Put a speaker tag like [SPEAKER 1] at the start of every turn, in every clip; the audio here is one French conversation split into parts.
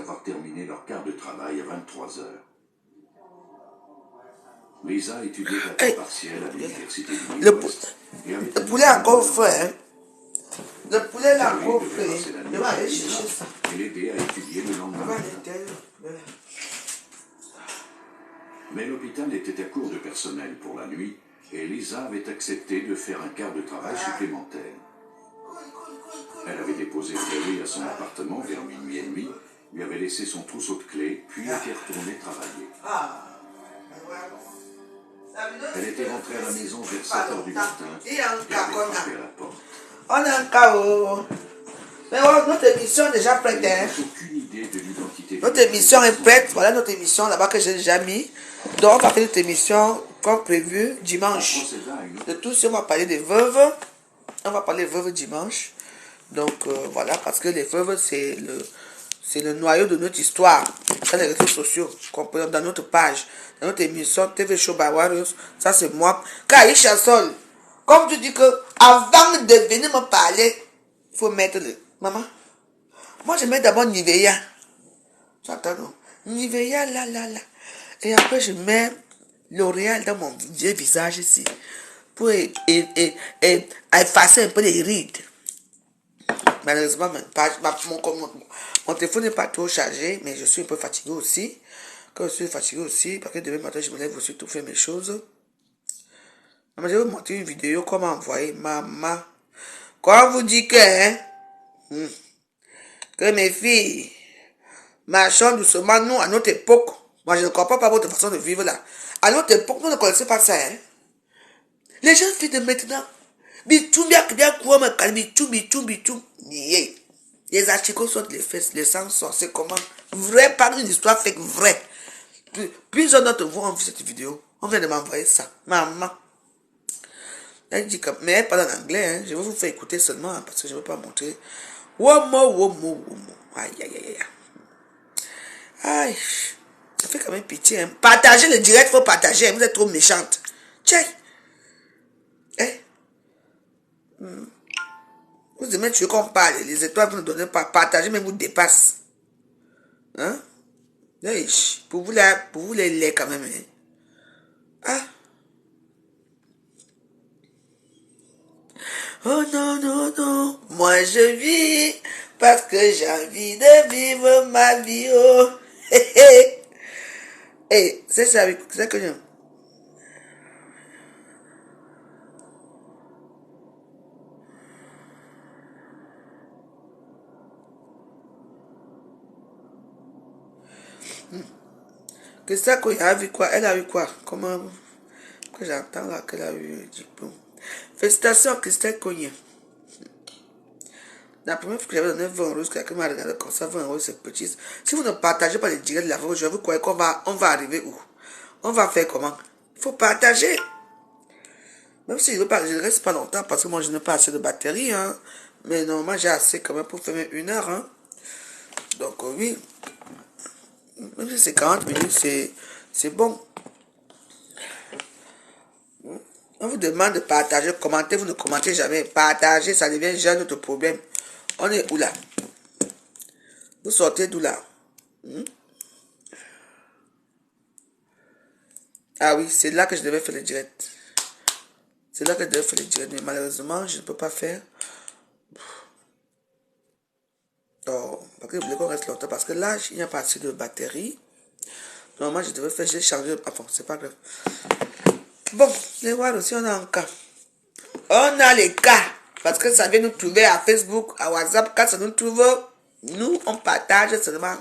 [SPEAKER 1] avoir terminé leur quart de travail à 23 heures. Lisa étudiait à temps partiel à l'université du Midwest.
[SPEAKER 2] Le poulet a encore frais, hein. Le poulet là encore frais. Je vais aller chercher ça.
[SPEAKER 1] Et l'aider à étudier le lendemain. Mais l'hôpital était à court de personnel pour la nuit et Lisa avait accepté de faire un quart de travail supplémentaire. Elle avait déposé Terry à son appartement vers minuit et demi, lui avait laissé son trousseau de clés, puis était retournée travailler. Elle était rentrée à la maison vers 7 heures du matin et avait frappé à la porte.
[SPEAKER 2] On a un chaos. Mais oh, notre émission est déjà prête. Hein?
[SPEAKER 1] Aucune idée de l'identité.
[SPEAKER 2] Notre émission est prête. Voilà notre émission là-bas que j'ai déjà mis. Donc on va faire notre émission comme prévu dimanche. De tout ce on va parler des veuves. On va parler des veuves dimanche. Donc voilà, parce que les veuves c'est le noyau de notre histoire. Dans les réseaux sociaux, dans notre page, dans notre émission TV Show by Warriors. Ça c'est moi. Kaïcha Sol. Comme tu dis que avant de venir me parler, il faut mettre le... Maman, moi je mets d'abord Nivea. Tu entends non? Nivea là. Et après je mets L'Oréal dans mon vieux visage ici. Pour effacer un peu les rides. Malheureusement, mon téléphone n'est pas trop chargé, mais je suis un peu fatigué aussi. Quand je suis fatigué aussi, parce que demain matin je me lève aussi tout faire mes choses. Je vais vous montrer une vidéo comment envoyer maman. Quand on vous dit que, hein, que mes filles, marchons doucement, nous, à notre époque, moi je ne comprends pas votre façon de vivre là. À notre époque, nous ne connaissons pas ça, hein. Les gens font de maintenant, les achicots sortent les fesses, les sangs sortent, c'est comment? Vrai, pas une histoire fake, vrai. Plusieurs d'entre vous ont vu cette vidéo. On vient de m'envoyer ça. Maman. Elle dit que, mais elle parle en anglais, hein. Je vais vous faire écouter seulement, hein, parce que je ne veux pas montrer. Womo. Aïe. Aïe. Ça fait quand même pitié, hein. Partagez le direct, faut partager, hein. Vous êtes trop méchante. Tiens. Eh. Vous aimez tuer qu'on parle, les étoiles vous ne donnez pas. Partagez, mais vous dépasse. Hein? Pour vous les laits quand même, hein. Ah. Oh non. Moi je vis parce que j'ai envie de vivre ma vie. Oh. Hey, c'est ça que j'aime. Que ça qu'on a vu quoi? Elle a eu quoi? Comment que j'entends là qu'elle a eu du diplôme. Félicitations Christelle Cogné. La première fois que j'avais donné 20 euros, quelqu'un m'a regardé comme ça, 20 euros c'est petit. Si vous ne partagez pas les directs de la vôtre, je vous croyez qu'on va arriver où? On va faire comment? Il faut partager. Même si je ne reste pas longtemps parce que moi je n'ai pas assez de batterie, hein. Mais normalement j'ai assez quand même pour faire 1 heure, hein. Donc oui. Même si c'est 40 minutes, c'est bon. On vous demande de partager, commenter, vous ne commentez jamais. Partager, ça devient déjà notre problème. On est où là? Vous sortez d'où là? Ah oui, c'est là que je devais faire le direct. C'est là que je devais faire le direct, mais malheureusement, je ne peux pas faire. Oh, parce que je voulais qu'on reste longtemps, parce que là, il n'y a pas assez de batterie. Normalement, je devais faire, j'ai changé. Ah bon, c'est pas grave. Bon, les voir aussi, on a un cas. On a les cas. Parce que ça vient nous trouver à Facebook, à WhatsApp. Quand ça nous trouve, nous, on partage seulement.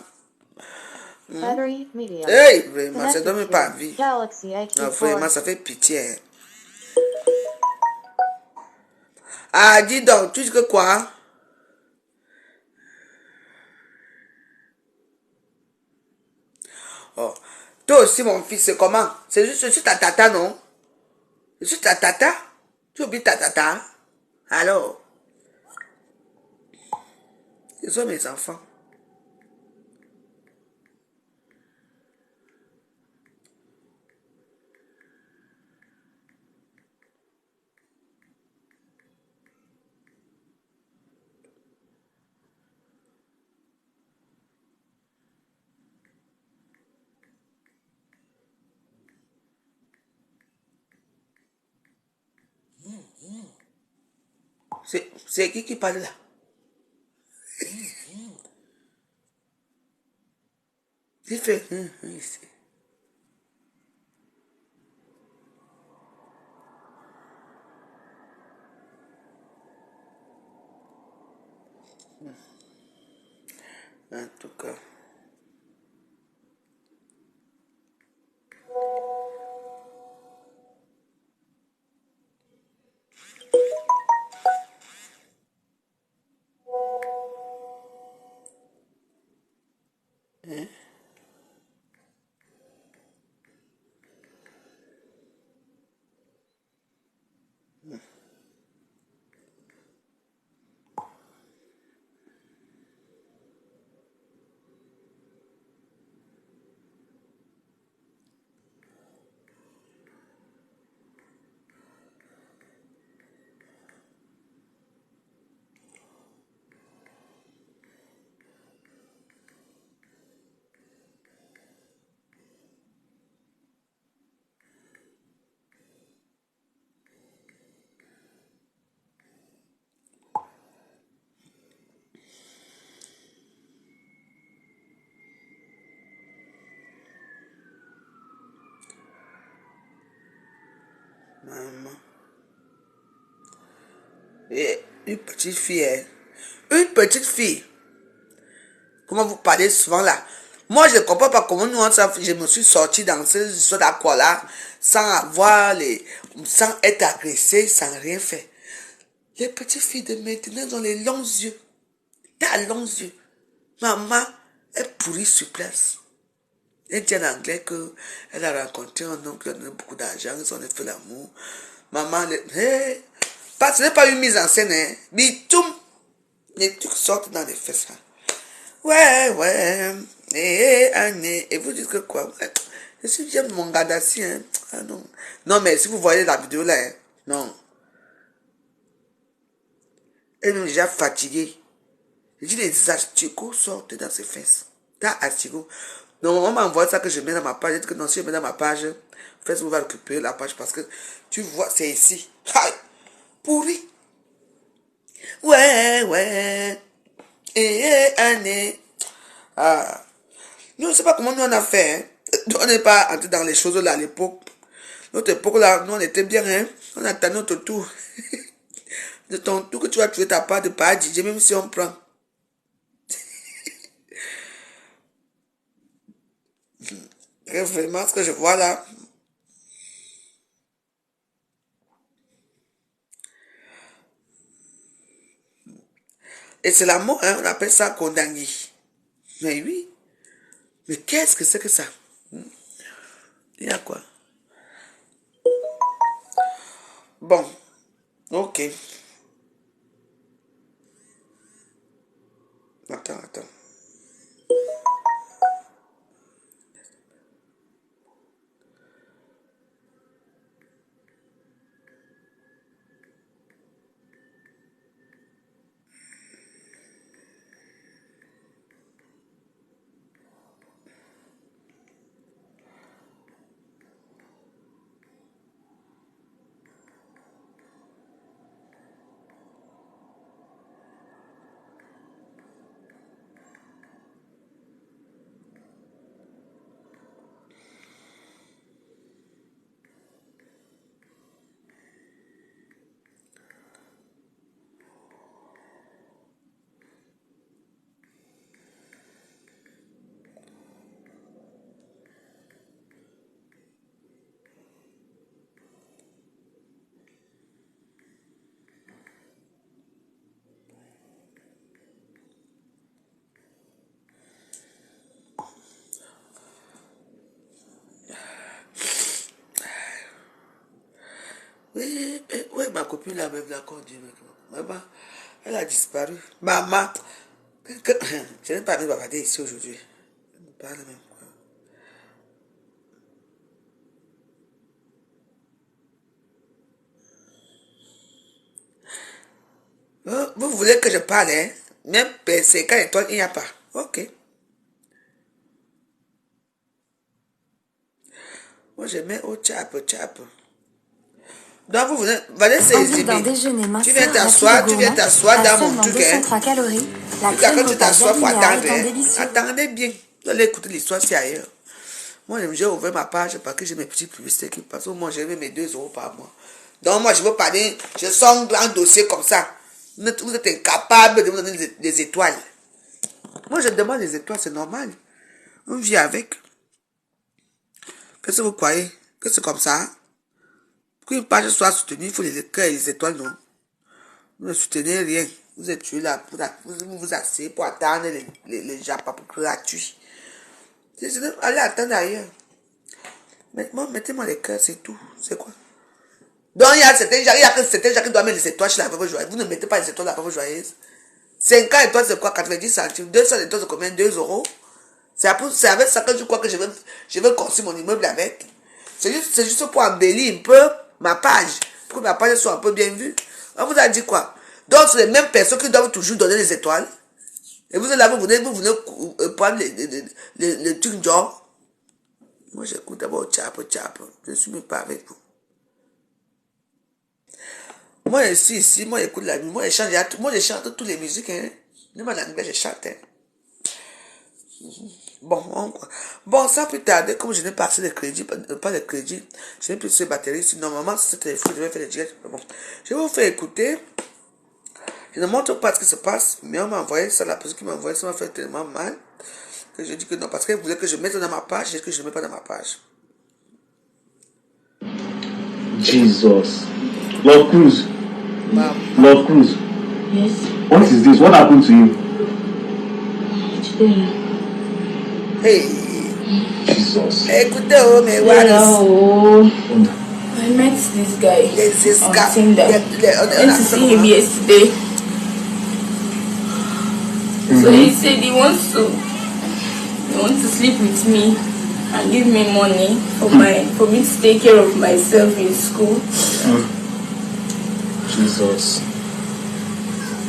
[SPEAKER 2] Hey, vraiment, ça ne donne pas envie. Non, vraiment, ça fait pitié. Hein. Ah, dis donc, tu dis que quoi? Oh, toi aussi, mon fils, c'est comment? C'est juste ta tata, non? C'est juste ta tata? Tu oublies ta tata? Alors? Ce sont mes enfants. C'est qui parle là? Il fait... ici. En tout cas. Hein? Maman. Et une petite fille, hein. Une petite fille. Comment vous parlez souvent là? Moi, je ne comprends pas comment nous, je me suis sorti dans ce histoire d'accord-là, sans avoir les, sans être agressé, sans rien faire. Les petites filles de maintenant ont les longs yeux. T'as longs yeux. Maman est pourrie sur place. Elle dit en anglais qu'elle a rencontré un homme qui a donné beaucoup d'argent, ils ont fait l'amour. Maman, ce n'est pas une mise en scène, hein. Bitoum. Les trucs sortent dans les fesses. Là. Ouais. Et vous dites que quoi? Ouais. Je suis bien mon gars d'assis, hein. Ah non. Non, mais si vous voyez la vidéo là, hein. Non. Elle est déjà fatiguée. Je dis les asticots sortent dans ses fesses. T'as astigos. Donc, on m'envoie ça que je mets dans ma page. Je dis que non, si je mets dans ma page, Facebook va récupérer la page parce que tu vois, c'est ici. Aïe! Pourri. Ouais. Année. Ah. Nous, on ne sait pas comment nous on a fait. Hein. On n'est pas entré dans les choses là à l'époque. Notre époque là, nous on était bien. Hein. On attend notre tour. De ton tour que tu vas tuer ta part de pas DJ, même si on prend. Et vraiment, ce que je vois là. Et c'est la mort, hein, on appelle ça condamné. Mais oui. Mais qu'est-ce que c'est que ça? Il y a quoi? Bon. Ok. Attends. Oui, ouais, ma copine là, même d'accord, maman, elle a disparu. Maman, je n'ai pas envie de bavarder ici aujourd'hui. Je ne parle même pas. Vous voulez que je parle, hein? Même c'est quand étoile, il n'y a pas. Ok. Moi, je mets au chap. Donc, vous venez
[SPEAKER 3] Envie d'un
[SPEAKER 2] saisir.
[SPEAKER 3] déjeuner
[SPEAKER 2] Tu
[SPEAKER 3] minceur,
[SPEAKER 2] viens t'asseoir dans mon truc.
[SPEAKER 3] 203 calories. La
[SPEAKER 2] Quand
[SPEAKER 3] crème
[SPEAKER 2] tu
[SPEAKER 3] repas
[SPEAKER 2] t'assois pour
[SPEAKER 3] Jalinéa
[SPEAKER 2] attendre,
[SPEAKER 3] étant délicieux.
[SPEAKER 2] attendez bien. Vous allez écouter l'histoire, c'est ailleurs. Moi, j'ai ouvert ma page parce que j'ai mes petites publicités qui passent. Moi, j'ai mes 2 euros par mois. Donc, moi, je veux parler, je sors un grand dossier comme ça. Vous êtes incapable de me donner des étoiles. Moi, je demande des étoiles, c'est normal. On vit avec. Qu'est-ce que vous croyez? Que c'est comme ça? Pour qu'une page soit soutenue, il faut les cœurs et les étoiles, non? Vous ne soutenez rien. Vous êtes tué là, vous asseyez pour attendre les gens, pas pour gratuit. Allez attendre ailleurs. Mettez-moi les cœurs, c'est tout. C'est quoi? Donc, il y a certains gens qui doivent mettre les étoiles chez la veuve joyeuse. Vous ne mettez pas les étoiles à la veuve joyeuse. 50 étoiles, c'est quoi? 90 centimes. 200 étoiles, c'est combien? 2 euros. C'est avec ça que je crois que je veux construire mon immeuble avec. C'est juste pour embellir un peu ma page. Pour que ma page soit un peu bien vue. On vous a dit quoi? Donc, c'est les mêmes personnes qui doivent toujours donner les étoiles. Et vous êtes là, vous venez prendre les trucs genre. Moi, j'écoute d'abord tchap. Je ne suis même pas avec vous. Moi, ici, moi, j'écoute la musique. Moi, je chante toutes les musiques. Hein. Même en anglais, je chante. Hein. Bon, sans plus tarder, comme je n'ai pas assez de crédit, pas de crédit, je n'ai plus de batterie. Normalement, si c'est téléphone, je vais faire les directs. Bon, je vais vous faire écouter. Je ne montre pas ce qui se passe, mais on m'a envoyé ça, la personne qui m'a envoyé ça m'a fait tellement mal que je dis que non, parce qu'elle voulait que je mette dans ma page, et que je ne mets pas dans ma page.
[SPEAKER 4] Jesus. Lord Cruz.
[SPEAKER 2] Mama.
[SPEAKER 4] Lord Cruz.
[SPEAKER 5] Yes.
[SPEAKER 4] What is this? What happened to you?
[SPEAKER 2] Hey.
[SPEAKER 4] Jesus.
[SPEAKER 2] Écoutez, oh, mais
[SPEAKER 5] Oh. I met this guy on Tinder. I went to see him yesterday. So he said he wants to sleep with me and give me money for me to take care of myself in school.
[SPEAKER 4] Jesus.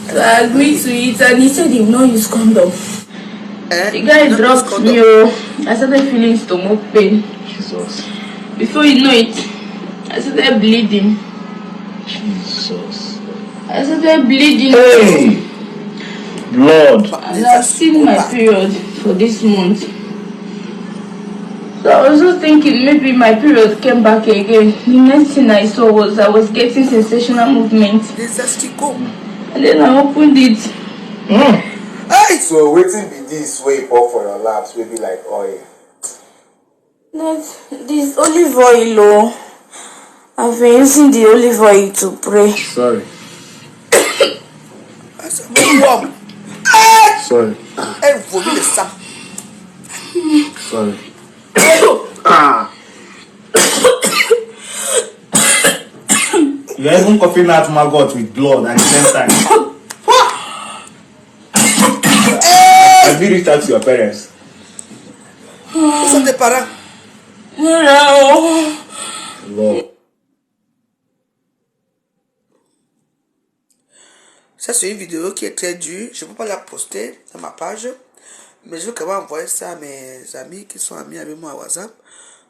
[SPEAKER 5] So I agreed to it and he said he will not use condom. The guy dropped me. I started feeling stomach pain.
[SPEAKER 4] Jesus.
[SPEAKER 5] Before you know it, I started bleeding.
[SPEAKER 4] Jesus.
[SPEAKER 5] I started bleeding.
[SPEAKER 4] Hey! Blood.
[SPEAKER 5] And I've seen my period for this month. So I was just thinking maybe my period came back again. The next thing I saw was I was getting sensational movement. And then I opened it.
[SPEAKER 2] Hey!
[SPEAKER 6] So waiting be this way pour for your laps will be like oil.
[SPEAKER 5] This olive oil, oh. I've been using the olive oil to pray.
[SPEAKER 4] Sorry. Sorry.
[SPEAKER 2] Elle vomit le sang.
[SPEAKER 4] Sorry. You're even coughing out my gut with blood at the same time. Have you reached out to your parents?
[SPEAKER 2] Où sont tes parents?
[SPEAKER 5] No.
[SPEAKER 4] Lord.
[SPEAKER 2] Ça, c'est une vidéo qui est très dure. Je ne peux pas la poster dans ma page. Mais je veux quand même envoyer ça à mes amis qui sont amis avec moi à WhatsApp.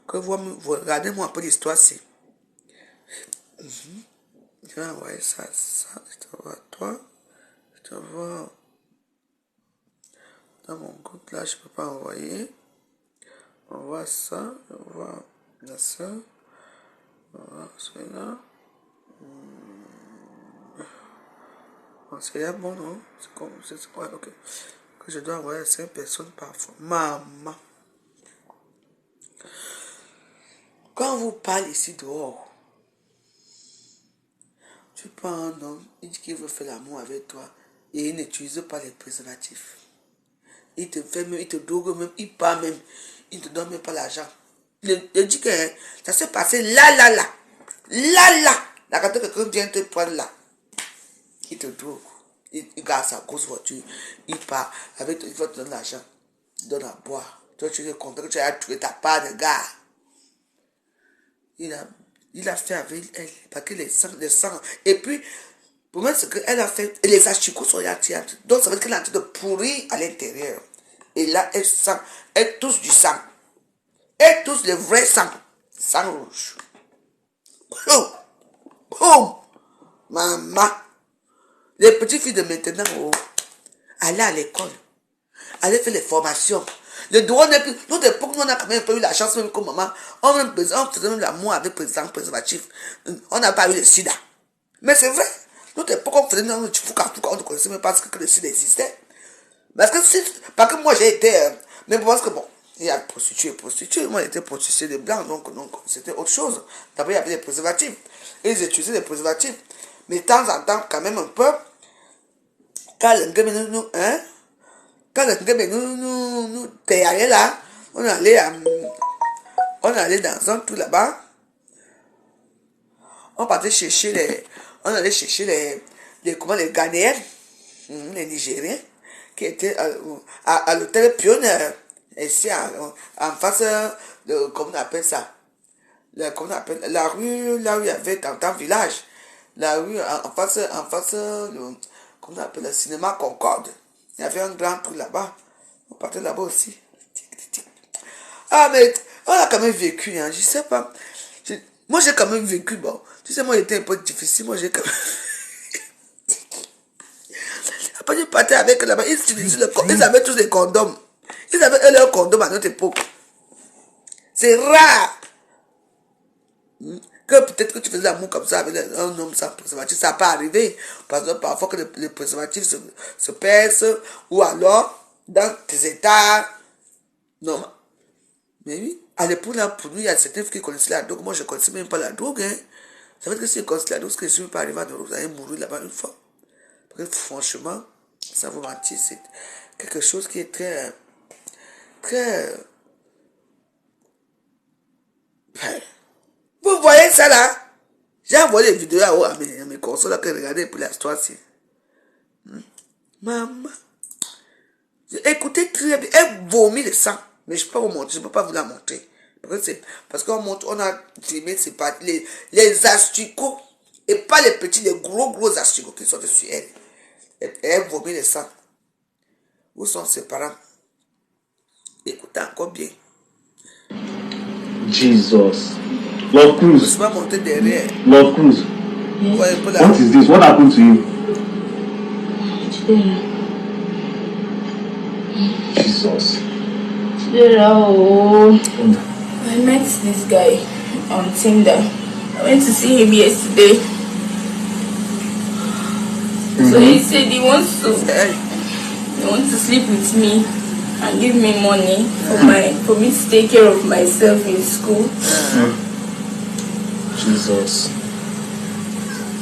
[SPEAKER 2] Que vous regardez-moi un peu l'histoire. C'est. Je vais envoyer ça. Je te vois toi. Je te vois. Dans mon groupe là, je ne peux pas envoyer. On voit ça. On voit la soeur. On voit celui-là. C'est bon, non? C'est quoi? Ok. Que je dois envoyer à 5 personnes parfois. Maman. Quand on vous parle ici dehors, tu prends un homme, il dit qu'il veut faire l'amour avec toi et il n'utilise pas les préservatifs. Il te fait même, il te drogue même, il part même, il ne te donne même pas l'argent. Il dit que ça s'est passé là. Là, quand quelqu'un vient te prendre là, il te drogue. Il garde sa grosse voiture, il part avec toi, il va te donner l'argent, il donne à boire. Toi, tu es content que tu as tué ta part de gars. Il a fait avec elle, parce que les sangs. Et puis, pour moi, ce qu'elle a fait, les asticots sont là-dessus. Donc, ça veut dire qu'elle est en train de pourrir à l'intérieur. Et là, elle touche du sang. Elle touche le vrai sang. Sang rouge. Oh. Boum! Maman. Les petites filles de maintenant, oh, aller à l'école, aller faire les formations. Le droit n'est plus. Nous, d'époque, nous, on a quand même pas eu la chance, même comme maman. On faisait même l'amour avec préservatif. On n'a pas eu le sida. Mais c'est vrai. Nous, d'époque, on faisait un petit fouca, on ne connaissait même pas que le sida existait. Parce que moi, j'ai été. Mais parce que bon, il y a prostituées. Moi, j'étais prostituée de blanc, donc c'était autre chose. D'abord, il y avait des préservatifs. Et ils utilisaient des préservatifs. Mais de temps en temps, quand même un peu, quand le gars nous payait là, on allait dans un tout là-bas. On allait chercher les Ghanéens, les Nigériens, qui étaient à l'hôtel Pionnier, ici en face de, comment on appelle ça, comment on appelle, la rue, là où il y avait dans un village, la rue en face, comment on appelle, le cinéma Concorde. Il y avait un grand truc là-bas. On partait là-bas aussi. Ah, mais on a quand même vécu, hein, je sais pas. Moi, j'ai quand même vécu, bon. Tu sais, moi, j'étais un peu difficile. Moi, j'ai quand même. Après, je partais avec là-bas. Ils avaient tous des condoms. Ils avaient leurs condoms à notre époque. C'est rare. Que peut-être que tu faisais l'amour comme ça avec un homme sans préservatif. Ça n'a pas arrivé. Parce que parfois que le préservatif se perce. Ou alors, dans tes états. Non. Mais oui. À l'époque, là, pour nous, il y a certains qui connaissaient la drogue. Moi, je ne connaissais même pas la drogue. Hein. Ça veut dire que si je connaissais la drogue, que je ne suis pas arrivé à la drogue, j'allais mourir là-bas une fois. Parce que franchement, ça vous mentir, c'est quelque chose qui est très. Très. Vous voyez ça là? J'ai envoyé des vidéos à mes consoles que regarder pour l'histoire-ci. Maman. Écoutez très bien. Elle vomit le sang. Mais je ne peux pas vous montrer. Je ne peux pas vous la montrer. Parce qu'on a filmé les asticots. Et pas les petits, les gros asticots qui sont sur elle. Elle vomit le sang. Où sont ses parents? Écoutez encore bien.
[SPEAKER 4] Jesus. Lord
[SPEAKER 2] Je ne
[SPEAKER 4] Cruz.
[SPEAKER 2] peux pas monter derrière.
[SPEAKER 4] Lord Cruz.
[SPEAKER 2] Ouais,
[SPEAKER 4] What is this? What happened to you? Jesus.
[SPEAKER 5] I met this guy on Tinder. I went to see him yesterday. So he said he wants to sleep with me and give me money for me to take care of myself in school.
[SPEAKER 4] Jesus.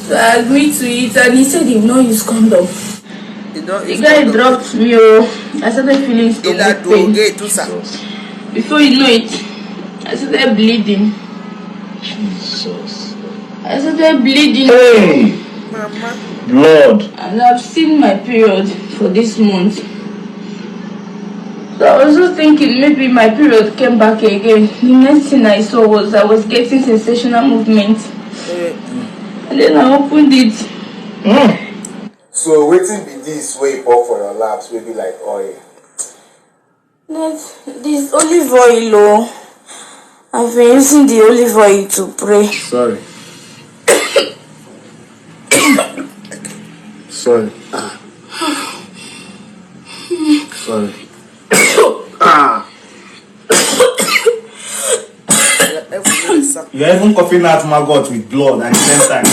[SPEAKER 5] So I agreed to it, and he said he will not use condom. The guy dropped me. I started feeling stomach pain. Before you know it, I started bleeding.
[SPEAKER 4] Jesus.
[SPEAKER 5] I started bleeding.
[SPEAKER 4] Hey!
[SPEAKER 2] Mama.
[SPEAKER 4] Blood.
[SPEAKER 5] And I've seen my period for this month. So I was just thinking maybe my period came back again. The next thing I saw was I was getting sensational movement. And then I opened it.
[SPEAKER 6] So waiting be this way pour for your laps, maybe like oil.
[SPEAKER 5] This olive oil, oh. I've been using the olive oil to pray.
[SPEAKER 4] Sorry. Sorry. Sorry. You're even coughing out my gut with blood at the same time.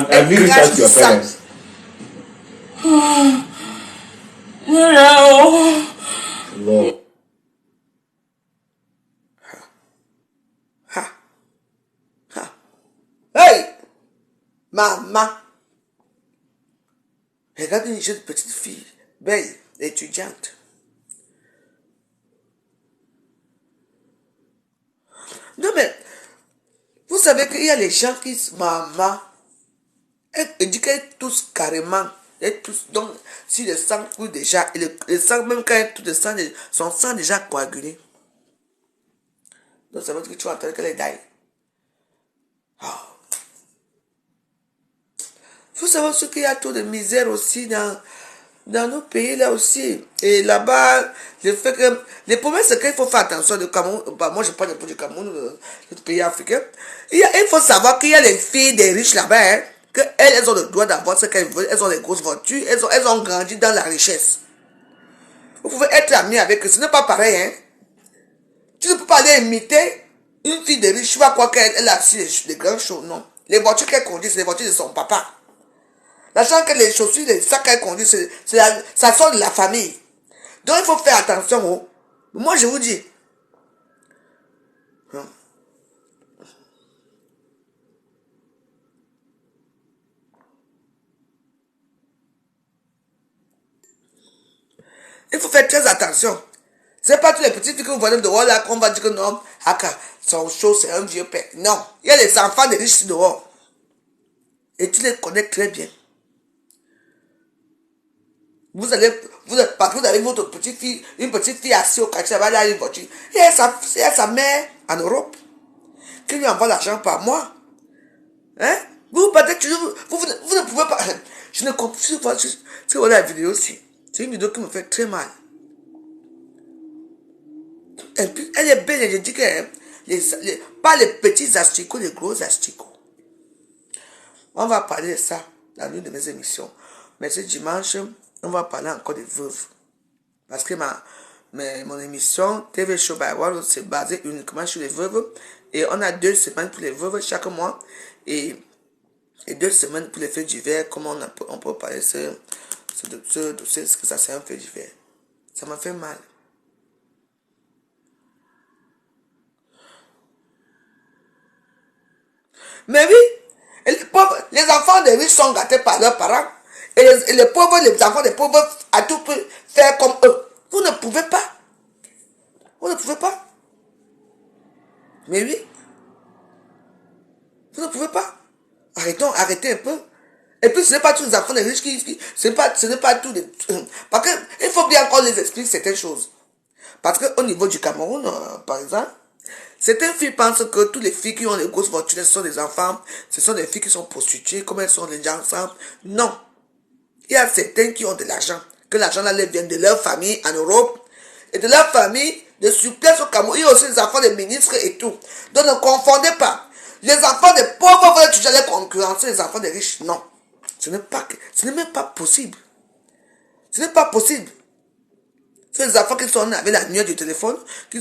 [SPEAKER 4] Have you reached out to your parents?
[SPEAKER 5] No.
[SPEAKER 4] Lord.
[SPEAKER 2] Hey! Maman! Regarde une jeune petite fille, belle, étudiante. Non mais, vous savez qu'il y a les gens qui se maman. Elle dit qu'elle tousse carrément. Elle tousse. Donc, si le sang coule déjà, et le sang, même quand elle tousse le sang, son sang est déjà coagulé. Donc, ça veut dire que tu vas entendre qu'elle est d'ail. Oh. Vous savez ce qu'il y a trop de misère aussi dans Dans nos pays, là aussi. Et là-bas, le fait que... Le problème, c'est qu'il faut faire attention. Le Cameroun, bah, moi, je parle un peu du Cameroun, le pays africain. Il faut savoir qu'il y a les filles des riches là-bas, hein, qu'elles ont le droit d'avoir ce qu'elles veulent. Elles ont des grosses voitures. Elles ont grandi dans la richesse. Vous pouvez être ami avec eux. Ce n'est pas pareil, hein. Tu ne peux pas aller imiter une fille de riche. Tu vas croire qu'elle a assis des grandes choses. Non. Les voitures qu'elle conduit, c'est les voitures de son papa. L'argent que les chaussures, les sacs qu'elle conduit, ça sort de la famille. Donc il faut faire attention. Oh. Moi je vous dis. Il faut faire très attention. Ce n'est pas tous les petits filles que vous voyez dehors là qu'on va dire que non, Haka, son show c'est un vieux père. Non, il y a les enfants de riches dehors. Et tu les connais très bien. Vous allez, parce que vous avez votre petite fille, une petite fille assise au quartier, elle a une voiture. Il y a sa mère en Europe qui lui envoie l'argent par mois. Hein? Vous ne pouvez pas. Je ne comprends pas. C'est la vidéo aussi. C'est une vidéo qui me fait très mal. Et puis, elle est belle, je dis que pas les petits asticots, les gros asticots. On va parler de ça dans l'une de mes émissions. Mais ce dimanche, on va parler encore des veuves. Parce que mon émission TV Show by Waro, c'est basé uniquement sur les veuves. Et on a 2 semaines pour les veuves chaque mois. Et 2 semaines pour les faits divers. Comment on peut parler de ce dossier, parce que ça c'est un fait divers. Ça m'a fait mal. Mais oui, les enfants des riches sont gâtés par leurs parents. Et les pauvres, les enfants des pauvres, à tout peut faire comme eux. Vous ne pouvez pas. Vous ne pouvez pas. Mais oui. Vous ne pouvez pas. Arrêtez un peu. Et puis ce n'est pas tous les enfants des riches ce n'est pas tous les... Parce qu'il faut bien qu'on les explique certaines choses. Parce qu'au niveau du Cameroun, par exemple, certaines filles pensent que toutes les filles qui ont les grosses voitures, ce sont des enfants, ce sont des filles qui sont prostituées, comme elles sont les gens ensemble. Non. Il y a certaines qui ont de l'argent, que l'argent là vient de leur famille en Europe, et de leur famille de surplace au Cameroun. Il y a aussi les enfants des ministres et tout. Donc ne confondez pas. Les enfants des pauvres veulent toujours les concurrencer, les enfants des riches. Non. Ce n'est même pas possible. Ce n'est pas possible. C'est les enfants qui sont avec la nuit du téléphone, qui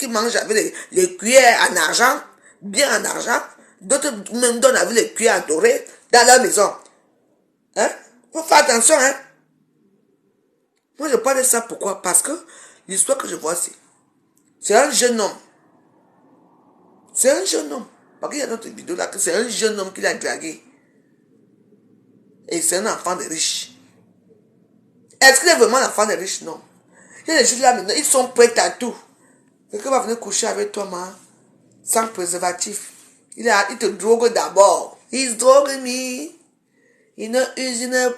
[SPEAKER 2] mangent avec les cuillères en argent, bien en argent. D'autres même donnent avec les cuillères en doré dans leur maison. Hein? Faut faire attention, hein? Moi, je parle de ça pourquoi? Parce que l'histoire que je vois, c'est un jeune homme. C'est un jeune homme. Parce qu'il y a notre vidéo là, que c'est un jeune homme qui l'a dragué. Et c'est un enfant de riche. Est-ce qu'il est vraiment un enfant de riche? Non. Il y a des gens là maintenant, ils sont prêts à tout. Quelqu'un va venir coucher avec toi, man, sans préservatif. Il te drogue d'abord. Il drogue me. Il a usine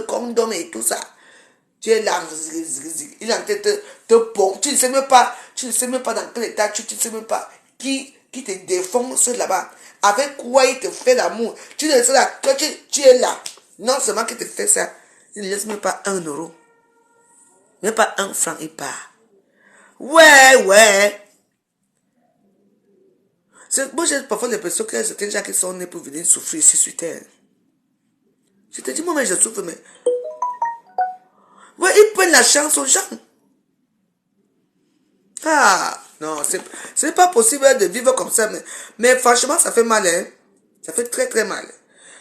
[SPEAKER 2] condom et tout ça. Tu es là, il est en train de te pomper. Tu ne sais même pas dans quel état, tu ne sais même pas qui te défonce là-bas. Avec quoi il te fait l'amour. Tu ne sais là, toi tu es là. Non seulement qu'il te fait ça, il ne laisse même pas 1 euro. Même pas 1 franc, il part. Ouais. Moi, j'ai parfois l'impression qu'il y a certains gens qui sont nés pour venir souffrir ici sur terre. Je te dis, moi, mais je souffre, mais... Ouais, ils prennent la chance aux gens. Ah, non, c'est pas possible de vivre comme ça, mais franchement, ça fait mal, hein. Ça fait très, très mal.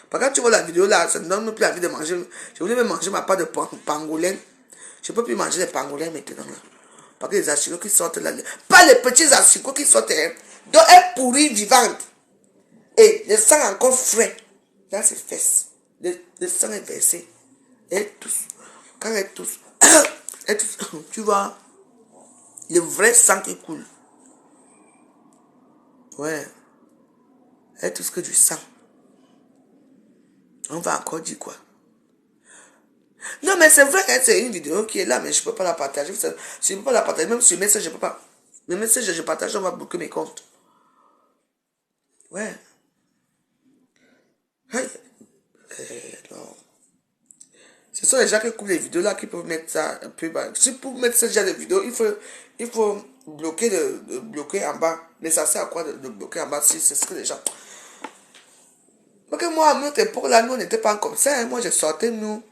[SPEAKER 2] Par contre, tu vois la vidéo là, ça ne donne plus envie de manger. Je voulais même manger ma part de pangolin. Je ne peux plus manger les pangolins maintenant. Là. Parce que les asticots qui sortent là. Pas les petits asticots qui sortent. Hein, donc, elle pourrit vivante. Et le sang encore frais. Dans ses fesses. Le sang est versé. Elle tousse. Quand elle tousse, tu vois, le vrai sang qui coule. Ouais. Elle tousse que du sang. On va encore dire quoi? Non, mais c'est vrai que c'est une vidéo qui est là, mais je ne peux pas la partager. Je ne peux pas la partager. Même sur Messenger, je ne peux pas. Les messages, je partage, on va bloquer mes comptes. Ouais. Non. Ce sont les gens qui coupent les vidéos là qui peuvent mettre ça un peu bas. Si pour mettre ce genre de vidéo, il faut bloquer, bloquer en bas. Mais ça sert à quoi de bloquer en bas si c'est ce que les gens... Parce que moi, à notre époque là, nous on n'était pas comme ça. Hein. Moi, je sortais, nous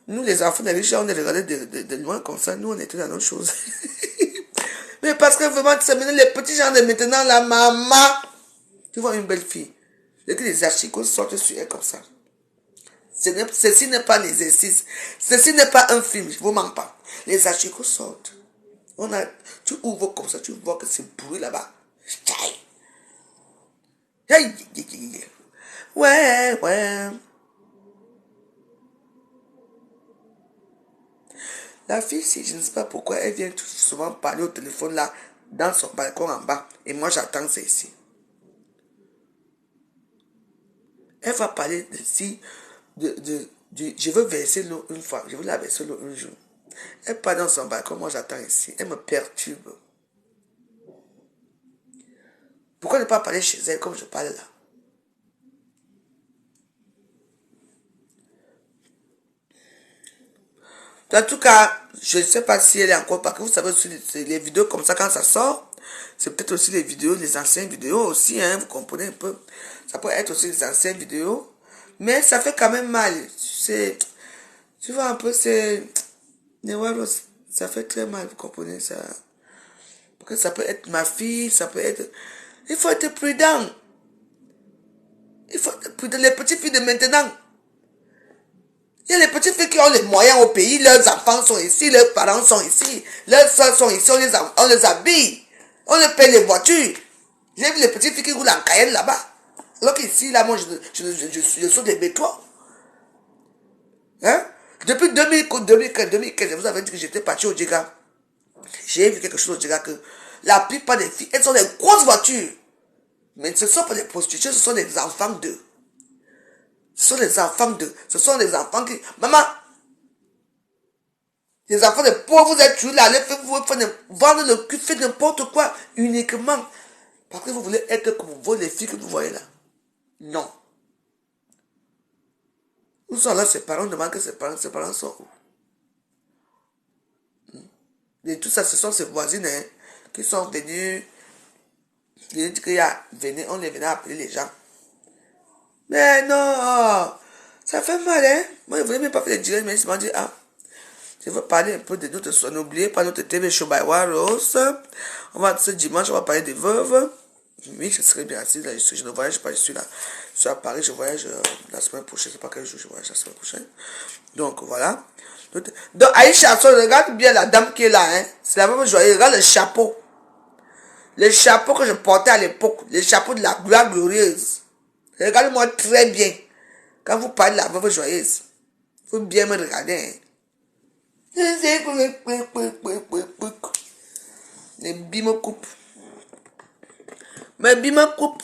[SPEAKER 2] les enfants des riches, on les regardait de loin comme ça. Nous, on était dans nos choses. Mais parce que vraiment, c'est maintenant les petits gens de maintenant, la maman, tu vois une belle fille. Et que les achicots sortent sur elle comme ça. Ceci n'est pas l'exercice. Ceci n'est pas un film, je ne vous mens pas. Les achicots sortent. Tu ouvres comme ça, tu vois que c'est pourri là-bas. Ouais. La fille, je ne sais pas pourquoi, elle vient tout souvent parler au téléphone là, dans son balcon en bas. Et moi, j'attends ça ici. Elle va parler ici je veux verser l'eau une fois, je veux la verser l'eau un jour. Elle part dans son balcon, moi j'attends ici. Elle me perturbe. Pourquoi ne pas parler chez elle comme je parle là? En tout cas, je ne sais pas si elle est encore... Parce que vous savez aussi, les vidéos comme ça, quand ça sort, c'est peut-être aussi les vidéos, les anciennes vidéos aussi, hein, vous comprenez un peu. Ça peut être aussi les anciennes vidéos. Mais ça fait quand même mal. Tu vois un peu, ça fait très mal, vous comprenez ça. Parce que ça peut être ma fille, ça peut être... Il faut être prudent. Il faut être prudent. Les petites filles de maintenant... Il y a les petites filles qui ont les moyens au pays, leurs enfants sont ici, leurs parents sont ici, leurs soeurs sont ici, on les habille, on les paye les voitures. J'ai vu les petites filles qui roulent en Cayenne là-bas. Alors qu'ici, là, moi, je saute les bétois. Hein? Depuis 2015, vous avez dit que j'étais parti au Djega. J'ai vu quelque chose au Djega que la plupart des filles, elles sont des grosses voitures. Mais ce ne sont pas des prostituées, ce sont des enfants d'eux. Ce sont des enfants qui... Maman, les enfants de pauvres, vous êtes toujours là, vous vendre le cul, faites n'importe quoi, uniquement parce que vous voulez être comme vous, les filles que vous voyez là. Non. Où sont là ses parents? On demande que ses parents sont où? Et tout ça, ce sont ses voisines hein, qui sont venues. Il dit qu'il y a on les venait appeler les gens. Mais non, ça fait mal, hein. Moi, je ne voulais même pas faire les directs, mais ils m'ont dit, je veux parler un peu de notre soin. N'oubliez pas notre TV Show by Waros. Ce dimanche, on va parler des veuves. Oui, je serai bien assis là. Je ne voyage pas, je suis là. Je suis à Paris, je voyage la semaine prochaine. Je ne sais pas quel jour je voyage la semaine prochaine. Donc, voilà. Donc, Aïcha, regarde bien la dame qui est là, hein. C'est la même joyeuse. Regarde le chapeau. Le chapeau que je portais à l'époque. Le chapeau de la gloire glorieuse. Regardez-moi très bien. Quand vous parlez de la veuve joyeuse, il faut bien me regarder. Les billes me coupent. Mes billes me coupent.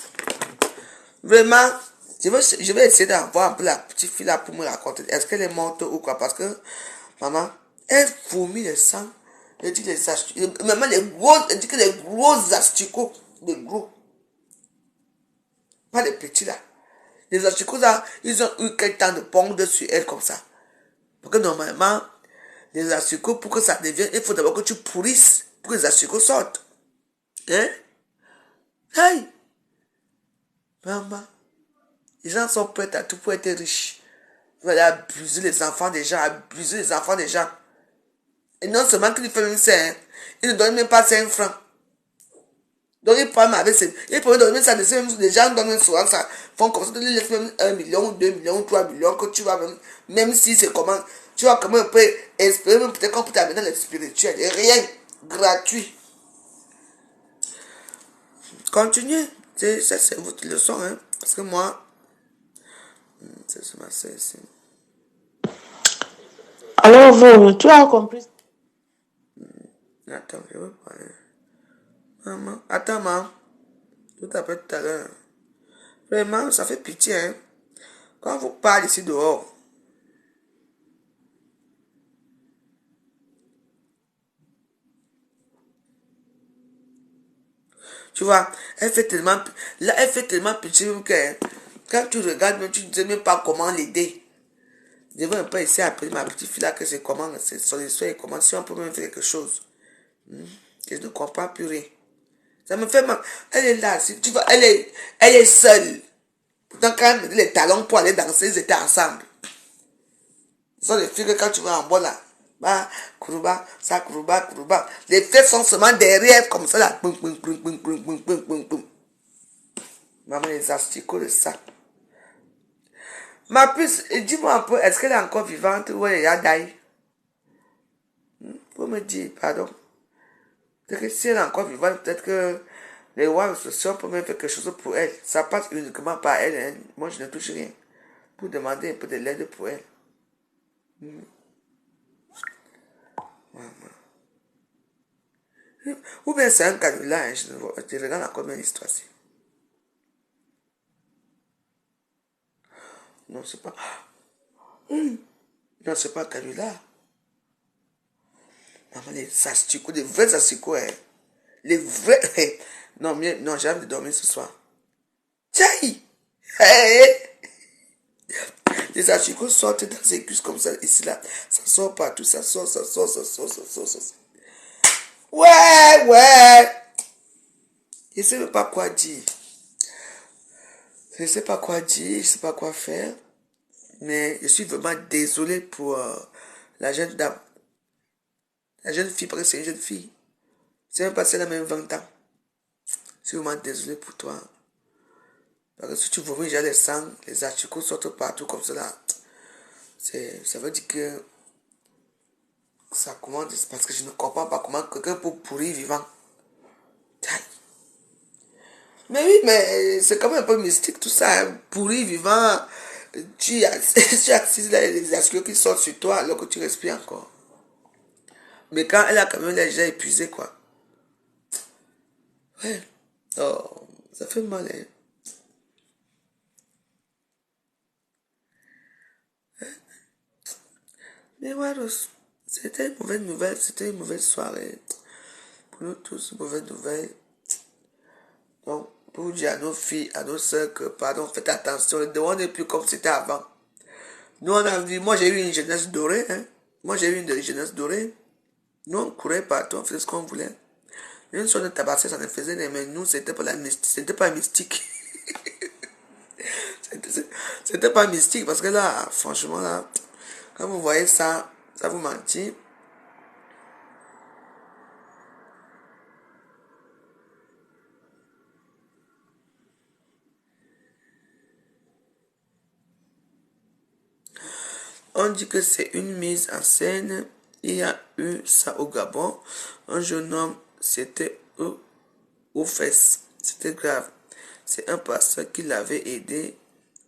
[SPEAKER 2] Vraiment, je vais essayer d'avoir un peu la petite fille là pour me raconter. Est-ce qu'elle est morte ou quoi? Parce que, maman, elle vomit le sang. Elle dit les asticots. Maman, elle dit que les gros asticots. Les gros. Pas les petits là. Les asticots là, ils ont eu quel temps de pondre sur elle comme ça. Parce que normalement, les asticots, pour que ça devienne, il faut d'abord que tu pourrisses pour que les asticots sortent. Hein? Hey! Maman, les gens sont prêts à tout pour être riches. Vous allez abuser les enfants des gens, Et non seulement qu'il fait même ça, hein, il ne donne même pas 5 francs. Donc il prend avec il peut donner ça, les gens donnent souvent ça, font comme ça, ils laissent même 1 million, 2 millions, 3 millions, que tu vas même si c'est comment, tu vas quand même un peu espérer, même peut-être qu'on peut t'amener dans le spirituel, et rien, gratuit. Continuez, ça c'est votre leçon, hein, parce que moi, c'est ce matin ici.
[SPEAKER 5] Alors, vous, tu as compris?
[SPEAKER 2] Attends, je veux parler. Maman, attends, maman. Tout à fait tout à l'heure. Vraiment, ça fait pitié, hein. Quand vous parlez ici dehors, tu vois, elle fait tellement pitié que quand tu regardes, tu ne sais même pas comment l'aider. Je veux un peu essayer d'appeler ma petite fille là que c'est comment, c'est son histoire et comment, si on peut même faire quelque chose. Que je ne comprends plus rien. Ça me fait mal. Elle est là, si tu vois, elle est seule. Pourtant, quand elle me dit les talons pour aller danser, ils étaient ensemble. Ce sont les filles que quand tu vas en bas là, bah, kourouba, ça, kourouba, kourouba. Les filles sont seulement derrière comme ça là. Boum, boum, boum, boum, boum, boum, boum, boum, boum. Maman, les asticots de ça. Ma puce, dis-moi un peu, est-ce qu'elle est encore vivante ou elle est daï? Faut me dire, pardon. Peut-être que si elle est encore vivante, peut-être que les rois sociaux peuvent même faire quelque chose pour elle. Ça passe uniquement par elle. Hein. Moi, je ne touche rien. Pour demander un peu de l'aide pour elle. Ou bien c'est un canular. Hein. Je regarde encore une histoire ici. Non, c'est pas. Non, c'est pas un canular. Maman, les asticots, des vrais asticots. Hein. Les vrais. Non, non, j'ai envie de dormir ce soir. Tiens! Hey! Les asticots sortent dans ces cuisses comme ça, ici, là. Ça sort partout, ça sort. Ouais! Je ne sais même pas quoi dire. Je ne sais pas quoi dire, je ne sais pas quoi faire. Mais je suis vraiment désolé pour la jeune dame. La jeune fille, parce que c'est une jeune fille. C'est même pas si elle a même 20 ans. Je suis vraiment désolé pour toi. Parce que si tu vomis déjà les sangs, les asticots sortent partout comme ça là. Ça veut dire que ça commence, parce que je ne comprends pas comment quelqu'un peut pourrir vivant. Mais oui, mais c'est quand même un peu mystique tout ça. Hein. Pourrir vivant, tu accises les asticots qui sortent sur toi alors que tu respires encore. Mais quand elle a quand même déjà épuisé quoi. Ouais. Oh, ça fait mal. Hein. Mais ouais, c'était une mauvaise nouvelle, c'était une mauvaise soirée. Pour nous tous, une mauvaise nouvelle. Donc, pour dire à nos filles, à nos soeurs que, pardon, faites attention, le monde n'est plus comme c'était avant. Nous, on a vu, moi j'ai eu une jeunesse dorée, hein. Moi j'ai eu une jeunesse dorée. Nous, on courait partout, on faisait ce qu'on voulait. Même si on tabassait, ça ne faisait rien, mais nous, c'était pas la mystique, c'était pas mystique. C'était pas mystique, parce que là, franchement, là, quand vous voyez ça, ça vous mentit. On dit que c'est une mise en scène. Il y a eu ça au Gabon. Un jeune homme, c'était aux fesses. C'était grave. C'est un pasteur qui l'avait aidé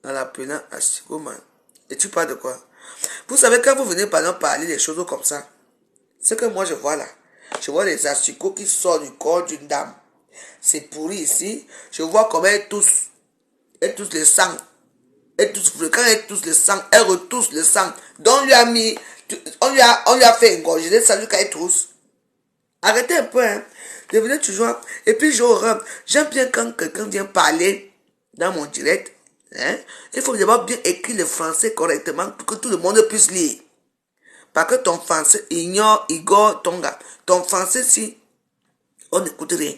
[SPEAKER 2] en l'appelant Ashikoman. Et tu parles de quoi? Vous savez, quand vous venez parler des choses comme ça, ce que moi je vois là, je vois les asticots qui sortent du corps d'une dame. C'est pourri ici. Je vois comment elle tousse le sang. Elle tousse, quand elle tousse le sang, elle retousse le sang. Donc on lui a mis, on lui a fait égorger le sang quand elle tousse. Arrêtez un peu, hein. Devenez toujours. Et puis j'aime bien quand quelqu'un vient parler dans mon direct. Hein. Il faut d'abord bien écrire le français correctement pour que tout le monde puisse lire. Parce que ton français ignore Igor Tonga. Ton français, si on n'écoute rien.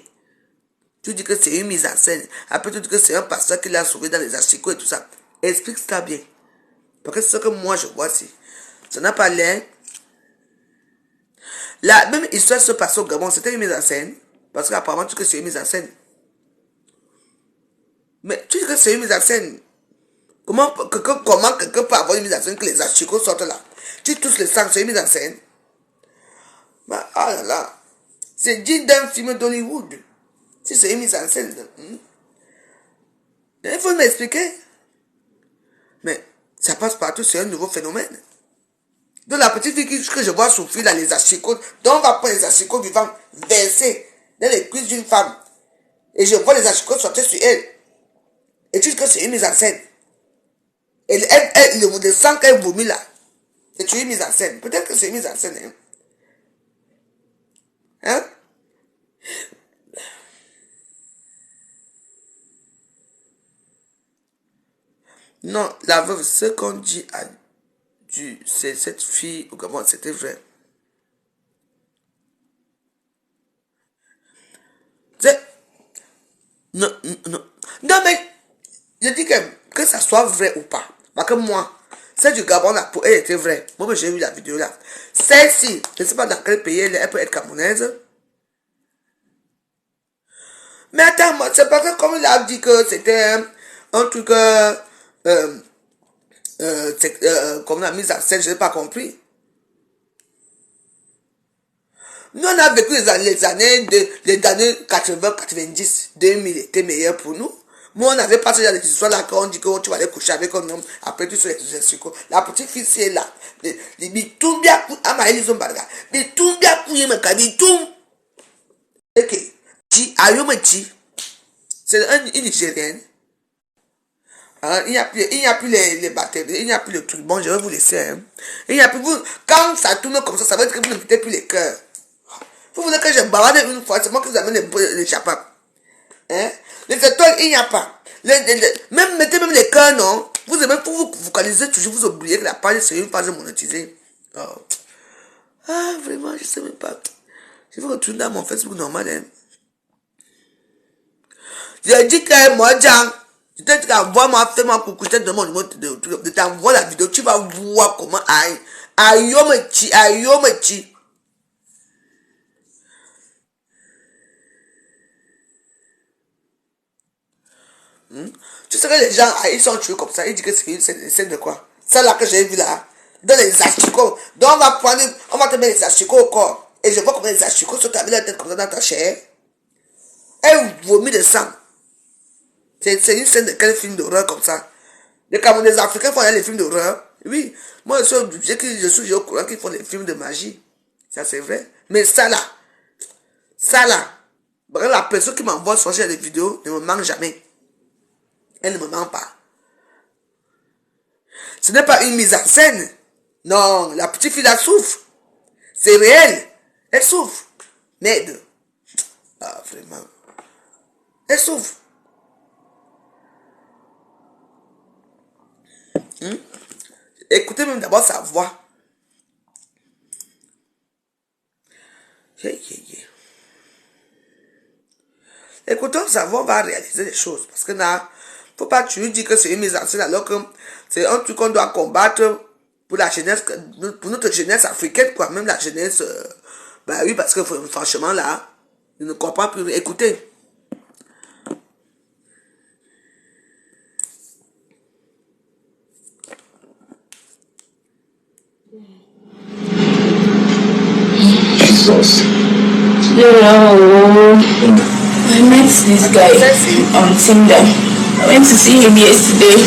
[SPEAKER 2] Tu dis que c'est une mise en scène. Après, tu dis que c'est un pasteur qui l'a sauvé dans les asticots et tout ça. Explique ça bien. Parce que c'est ce que moi je vois ici. Ça n'a pas l'air. La même histoire se passe au Gabon. C'était une mise en scène. Parce qu'apparemment, tu dis que c'est une mise en scène. Mais tu dis que c'est une mise en scène. Comment quelqu'un peut avoir une mise en scène que les asticots sortent là? Tu touches le sang, c'est une mise en scène. Bah, ah là là. C'est digne d'un film d'Hollywood. Si c'est une mise en scène. Il faut m'expliquer. Mais ça passe partout, c'est un nouveau phénomène. Donc la petite fille que je vois souffrir dans les asticots, donc on va prendre les asticots vivants, verser dans les cuisses d'une femme. Et je vois les asticots sortir sur elle. Et tu dis que c'est une mise en scène. Et le sang qu'elle vomit là, c'est une mise en scène. Peut-être que c'est une mise en scène. Hein? Non, la veuve, ce qu'on dit à cette fille au Gabon, c'était vrai. Non, non. Non, mais je dis que ça soit vrai ou pas. Parce que moi, celle du Gabon, là, pour elle était vraie. Moi, j'ai vu la vidéo là. Celle-ci, je ne sais pas dans quel pays elle peut être camerounaise. Mais attends, c'est parce que comme il a dit que c'était un truc, comme la mise en scène, je n'ai pas compris. Nous, on a vécu les années 80, 90, 2000 étaient meilleurs pour nous. Moi, on n'avait pas ce genre d'histoire-là quand on dit que tu vas aller coucher avec un homme, après tu serais les sucres. La petite fille, c'est là. Les bitumbia, amaïlis, on parle. Bitumbia, couille, me kabitum. Ok. C'est une Nigérienne. Il n'y a plus les bactéries, il n'y a plus le truc. Bon, je vais vous laisser. Hein. Il n'y a plus quand ça tourne comme ça veut dire que vous ne mettez plus les cœurs. Vous voulez que je bavarde une fois, c'est moi qui vous amène les chapeaux. Hein? Les étoiles, il n'y a pas. Mettez même les cœurs, non? Vous aimez pour vous focaliser, toujours vous oubliez que la page, c'est une page monétisée. Oh. Ah, vraiment, je ne sais même pas. Je vais retourner dans mon Facebook normal. Hein. J'ai dit que moi, Jean, je t'ai dit qu'envoie-moi, fais-moi coucou, je te demande mon numéro de t'envoie la vidéo, tu vas voir comment aïe. Aïe. Tu sais que les gens, ils sont tués comme ça, ils disent que c'est une scène de quoi? Ça là que j'ai vu là, dans les asticots. Donc on va te mettre les asticots au corps. Et je vois comment les asticots sont avec la tête comme ça dans ta chair. Elle vomit de sang. C'est une scène de quel film d'horreur comme ça? Les Camerounais africains font les films d'horreur. Oui, moi je suis au courant qu'ils font les films de magie. Ça c'est vrai. Mais ça là, la personne qui m'envoie ce genre de vidéos ne me manque jamais. Elle ne me ment pas. Ce n'est pas une mise en scène. Non, la petite fille la souffre. C'est réel. Elle souffre. Merde. Ah, vraiment. Elle souffre. Écoutez même d'abord sa voix. Écoutons sa voix, on va réaliser les choses. Parce que là, faut pas tu lui dis que c'est une mise en scène alors que c'est un truc qu'on doit combattre pour la jeunesse, pour notre jeunesse africaine, quoi. Même la jeunesse, bah oui, parce que franchement là, je ne comprends plus. Écoutez.
[SPEAKER 5] Jesus. Hello. I met this guy on Tinder. I went to see him yesterday.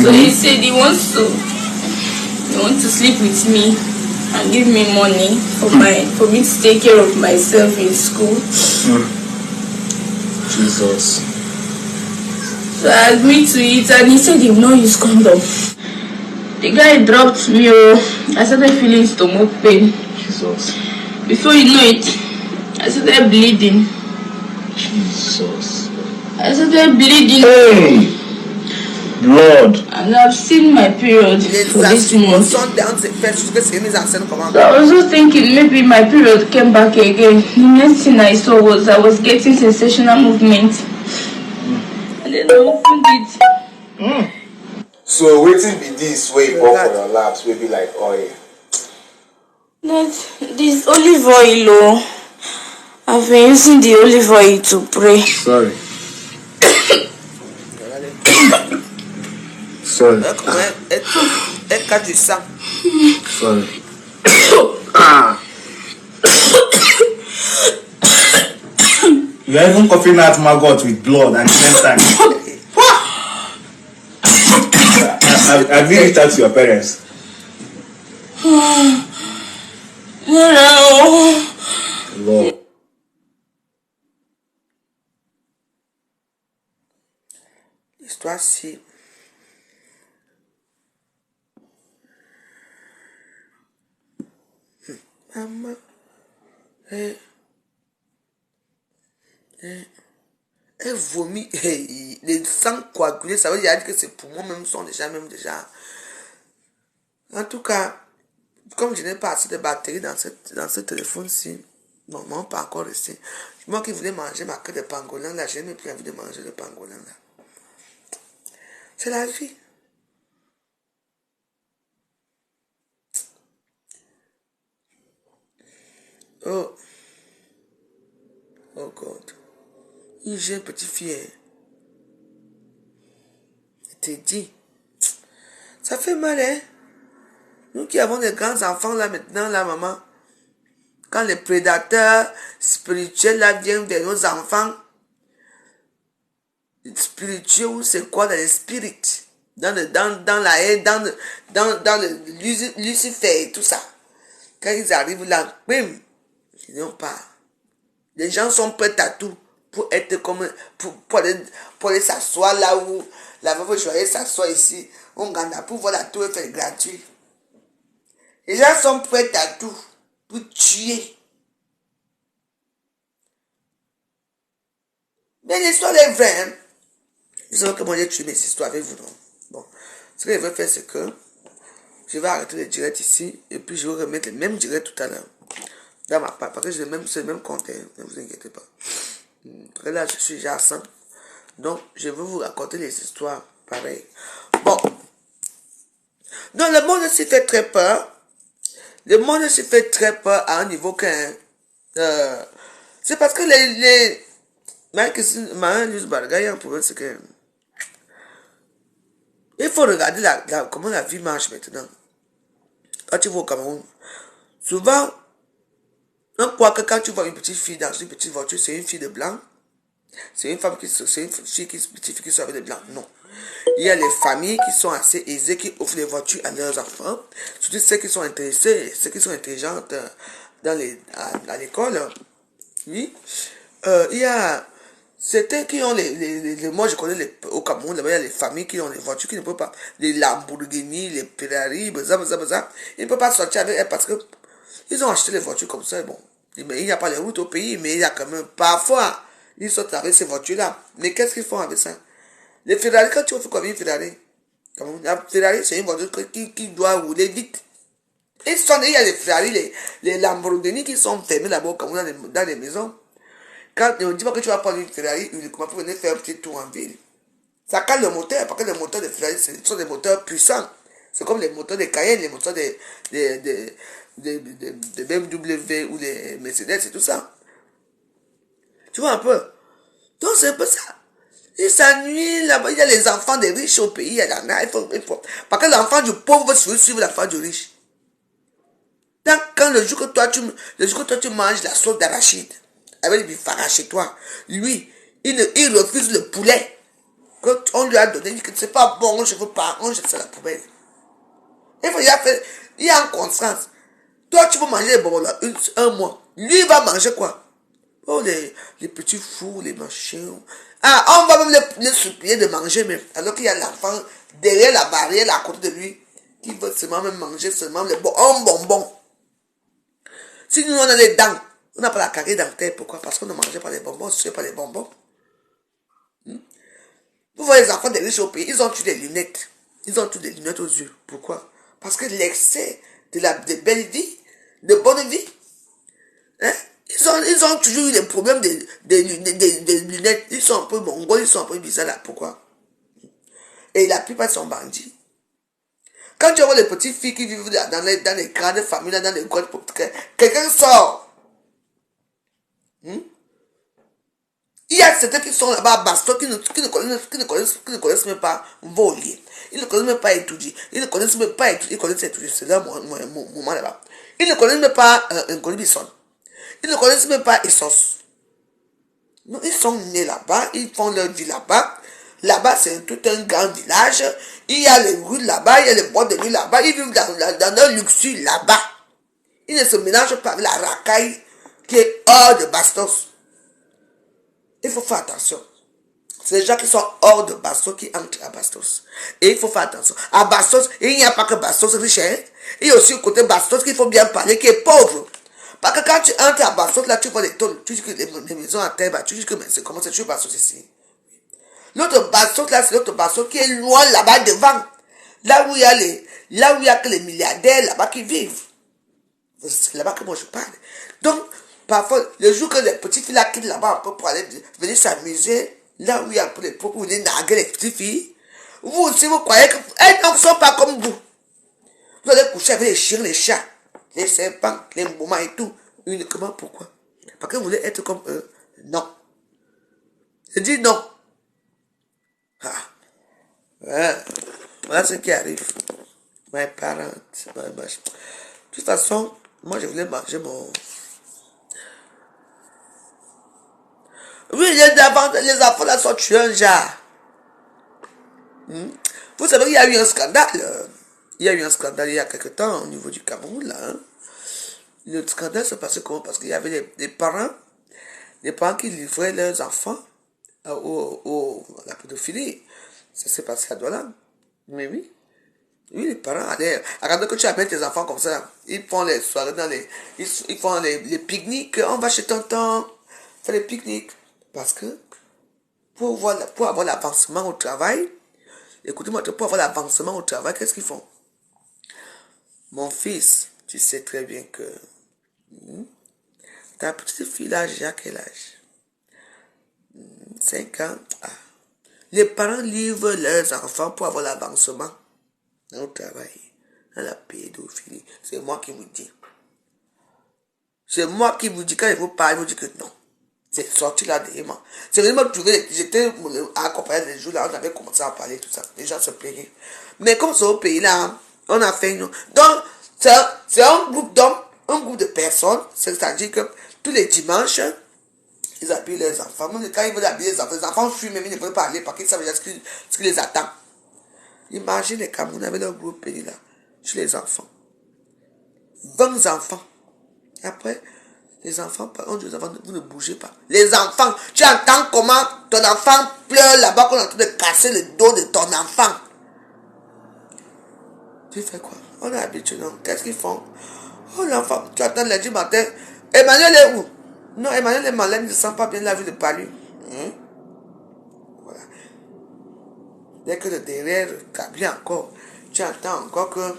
[SPEAKER 5] So he said he wants to sleep with me and give me money for me to take care of myself in school.
[SPEAKER 4] Jesus.
[SPEAKER 5] So I agreed to it and he said he will not use condom. The guy dropped me. I started feeling stomach pain.
[SPEAKER 4] Jesus.
[SPEAKER 5] Before you know it, I started bleeding.
[SPEAKER 4] Jesus.
[SPEAKER 5] I started bleeding.
[SPEAKER 4] Hey! Lord.
[SPEAKER 5] And I've seen my period for this month. So I was just thinking maybe my period came back again. The next thing I saw was I was getting sensational movement. And then I opened it.
[SPEAKER 6] So waiting be this way pour for your laps will be like oil.
[SPEAKER 5] This olive oil, I've been using the olive oil to pray.
[SPEAKER 4] Sorry. Sorry. Sorry. You're even coughing out my gut with blood at the same time. Have you reached out to your parents?
[SPEAKER 5] No.
[SPEAKER 4] Lord.
[SPEAKER 2] L'histoire-ci. Maman. Elle Elle vomit. Les sangs coagulés, ça veut dire que ses poumons même sont déjà. En tout cas, comme je n'ai pas assez de batterie dans ce téléphone-ci, non, pas encore resté. Moi qui voulais manger ma queue de pangolin, là, je n'ai même plus envie de manger le pangolin, là. C'est la vie. Oh God. J'ai une petite fille. Je te dis. Ça fait mal, hein. Nous qui avons des grands enfants là maintenant, là, maman. Quand les prédateurs spirituels là viennent vers nos enfants. Spirituel, c'est quoi dans les spirits? Dans la haine, dans le Lucifer et tout ça. Quand ils arrivent là, bim, ils n'ont pas. Les gens sont prêts à tout pour être comme, pour aller s'asseoir là où la veuve joyeuse s'assoit ici. On gagne pour voir la tour faire gratuit. Les gens sont prêts à tout pour tuer. Mais l'histoire est vraie. Hein? Ils savent comment j'ai tué mes histoires avec vous, non? Bon, ce que je vais faire, c'est que je vais arrêter le direct ici et puis je vais remettre le même direct tout à l'heure. Dans ma part, parce que c'est le même compte, hein, ne vous inquiétez pas. Parce que là, je suis déjà à 100. Donc, je vais vous raconter les histoires pareilles. Bon. Donc, le monde s'y fait très peur. Le monde s'y fait très peur à un niveau qu'un... c'est parce que les c'est que... Il faut regarder comment la vie marche maintenant. Quand tu vas au Cameroun, souvent... On croit que quand tu vois une petite fille dans une petite voiture, c'est une fille de blanc. C'est une petite fille qui sort avec des blancs. Non. Il y a les familles qui sont assez aisées, qui offrent les voitures à leurs enfants. Surtout ceux qui sont intéressés, ceux qui sont intelligentes à l'école. Oui. Il y a certains qui ont moi je connais au Cameroun, il y a les familles qui ont les voitures qui ne peuvent pas. Les Lamborghini, les Ferrari, ils ne peuvent pas sortir avec elles parce que ils ont acheté les voitures comme ça, bon. Mais il n'y a pas les routes au pays, mais il y a quand même, parfois, ils sortent avec ces voitures-là. Mais qu'est-ce qu'ils font avec ça? Les Ferrari, quand tu fais combien de Ferrari? La Ferrari, c'est une voiture qui doit rouler vite. Il y a les Ferrari, les Lamborghini qui sont fermés là-bas au Cameroun, dans les maisons. Quand on dit pas que tu vas prendre une Ferrari, uniquement pour venir faire un petit tour en ville. Ça calme le moteur, parce que les moteurs de Ferrari, ce sont des moteurs puissants. C'est comme les moteurs de Cayenne, les moteurs de BMW ou les Mercedes et tout ça. Tu vois un peu? Donc c'est un peu ça. Ils s'ennuient là-bas. Il y a les enfants des riches au pays. Il faut. Parce que l'enfant du pauvre veut suivre l'enfant du riche. Donc quand le jour que toi tu manges la sauce d'arachide avec le bifara chez toi, lui, il refuse le poulet. Quand on lui a donné, il dit que c'est pas bon, je veux pas, on jette ça à la poubelle. Il y a un contraste. Toi, tu vas manger les bonbons là, un mois. Lui, il va manger quoi? Oh, les petits fours, les machins. Ah, on va même les supplier de manger même. Alors qu'il y a l'enfant derrière la barrière, à côté de lui, qui veut seulement même manger seulement les bonbons. Si nous, on a les dents, on n'a pas la carrière dentaire. Pourquoi? Parce qu'on ne mangeait pas les bonbons, on ne suivait pas les bonbons. Vous voyez les enfants des riches au pays, ils ont tous des lunettes. Ils ont tous des lunettes aux yeux. Pourquoi? Parce que l'excès de belle vie, de bonne vie, hein? Ils ont toujours eu des problèmes des lunettes. Ils sont un peu mongols, ils sont un peu bizarres là. Pourquoi? Et la plupart sont bandits. Quand tu vois les petites filles qui vivent dans les grandes familles, dans les grandes populaires, quelqu'un sort. Il y a certains qui sont là-bas à Baston qui ne connaissent même pas voler. Ils ne connaissent même pas étudier. Ils ne connaissent même pas étudier. Ils connaissent étudier. C'est là mon moment là-bas. Ils ne connaissent même pas un Golibison. Ils ne connaissent même pas Essos. Non, ils sont nés là-bas. Ils font leur vie là-bas. Là-bas, c'est tout un grand village. Il y a les rues là-bas. Il y a les bois de nuit là-bas. Ils vivent dans leur luxure là-bas. Ils ne se mélangent pas avec la racaille qui est hors de Bastos. Il faut faire attention. C'est les gens qui sont hors de Bastos qui entrent à Bastos. Et il faut faire attention. À Bastos, il n'y a pas que Bastos riche. Hein? Il y a aussi le côté Bastos qu'il faut bien parler, qui est pauvre. Parce que quand tu entres à Bastos, là, tu vois les tôles. Tu dis que les maisons à terre, tu dis que mais c'est comment c'est, tu Bastos ici. L'autre basson, là, c'est l'autre basson qui est loin là-bas devant. Là où il y a que les milliardaires là-bas qui vivent. C'est là-bas que moi je parle. Donc, parfois, le jour que les petites filles là quittent là-bas un peu pour aller venir s'amuser, là où il y a les pauvres, vous venez narguer les petites filles, vous aussi vous croyez qu'elles ne sont pas comme vous. Vous allez coucher avec les chiens, les chats, les serpents, les moumans et tout. Uniquement pourquoi? Parce que vous voulez être comme eux? Non. Je dis non. Ah. Ouais. Voilà ce qui arrive. Mes parents. De toute façon, moi je voulais manger mon... Oui, les enfants là sont tués un genre. Vous savez qu'il y a eu un scandale. Il y a eu un scandale il y a quelque temps au niveau du Cameroun là. Le scandale se passait comment? Parce qu'il y avait des parents qui livraient leurs enfants à la pédophilie. Ça s'est passé à Douala. Mais oui. Oui, les parents allaient. Quand tu amènes tes enfants comme ça, ils font les soirées ils font les pique-niques. On va chez tonton faire les pique-niques. Parce que pour avoir l'avancement au travail, écoutez-moi, pour avoir l'avancement au travail, qu'est-ce qu'ils font? Mon fils, tu sais très bien que ta petite fille là, j'ai à quel âge? 5 ans. Ah. Les parents livrent leurs enfants pour avoir l'avancement au travail, dans la pédophilie. C'est moi qui vous dis. C'est moi qui vous dis, quand je vous parle, je vous dis que non. C'est sorti là derrière. C'est vraiment trouvé, j'étais accompagné des jours là, on avait commencé à parler, tout ça. Les gens se plaignaient. Mais comme c'est au pays là, on a fait une... Donc, c'est un groupe d'hommes, un groupe de personnes, c'est-à-dire que tous les dimanches, ils habillent les enfants. Même quand ils veulent habiller les enfants fuient, même ils ne veulent pas aller parce qu'ils savent déjà ce qui les attend. Imagine les Camerounais avec leur groupe pays là, sur les enfants. 20 enfants. Après, les enfants, on dit aux enfants, vous ne bougez pas. Les enfants, tu entends comment ton enfant pleure là-bas qu'on est en train de casser le dos de ton enfant. Tu fais quoi? On est habitué, non? Qu'est-ce qu'ils font? Oh l'enfant, tu attends lundi matin. Emmanuel est où? Non, Emmanuel est malade, il ne sent pas bien la vue de Palu. Voilà. Dès que le derrière cabrit encore, tu entends encore que...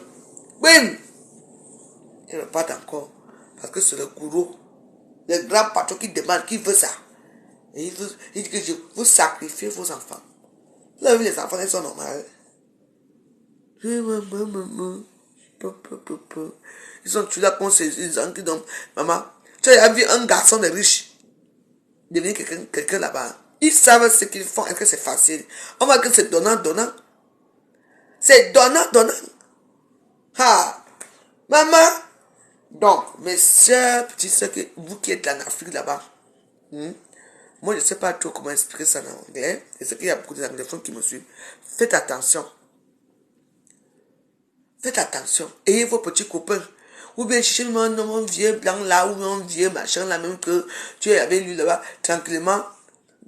[SPEAKER 2] Bim! Il repart encore. Parce que c'est le gourou. Le grand patron qui demande, qui veut ça. Et il dit que je vous sacrifiez vos enfants. Vous avez vu les enfants, ils sont normaux. Ils sont tués là contre ces gens qui donnent. Maman, tu as vu un garçon de riche devenir quelqu'un là-bas. Ils savent ce qu'ils font. Est-ce que c'est facile? On voit que c'est donnant. C'est donnant. Ah, maman. Donc, mes soeurs, petites soeurs, vous qui êtes en Afrique là-bas, moi je ne sais pas trop comment expliquer ça en anglais. Et c'est qu'il y a beaucoup d'anglophones qui me suivent. Faites attention. Faites attention. Ayez vos petits copains. Ou bien cherchez un vieux blanc là, ou un vieux machin là, même que tu es avec lui là-bas, tranquillement.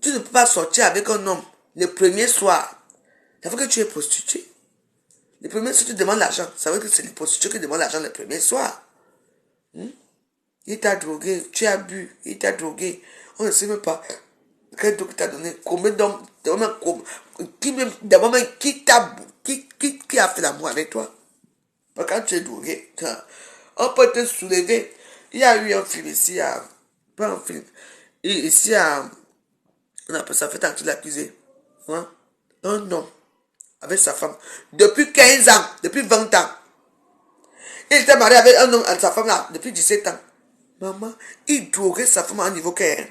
[SPEAKER 2] Tu ne peux pas sortir avec un homme le premier soir. Ça veut que tu es prostituée. Le premier soir, tu demandes l'argent. Ça veut que c'est les prostituées qui demandent l'argent le premier soir. Il t'a drogué, tu as bu, il t'a drogué. On ne sait même pas quel drogue t'a donné. Combien d'hommes, qui a fait l'amour avec toi? Quand tu es drogué, on peut te soulever. Il y a eu un film ici, pas un film, ici on appelle ça fait entrer l'accusé. Un homme avec sa femme depuis 15 ans, depuis 20 ans. Il était marié avec un homme et sa femme là depuis 17 ans. Maman, il droguait sa femme à un niveau qu'elle.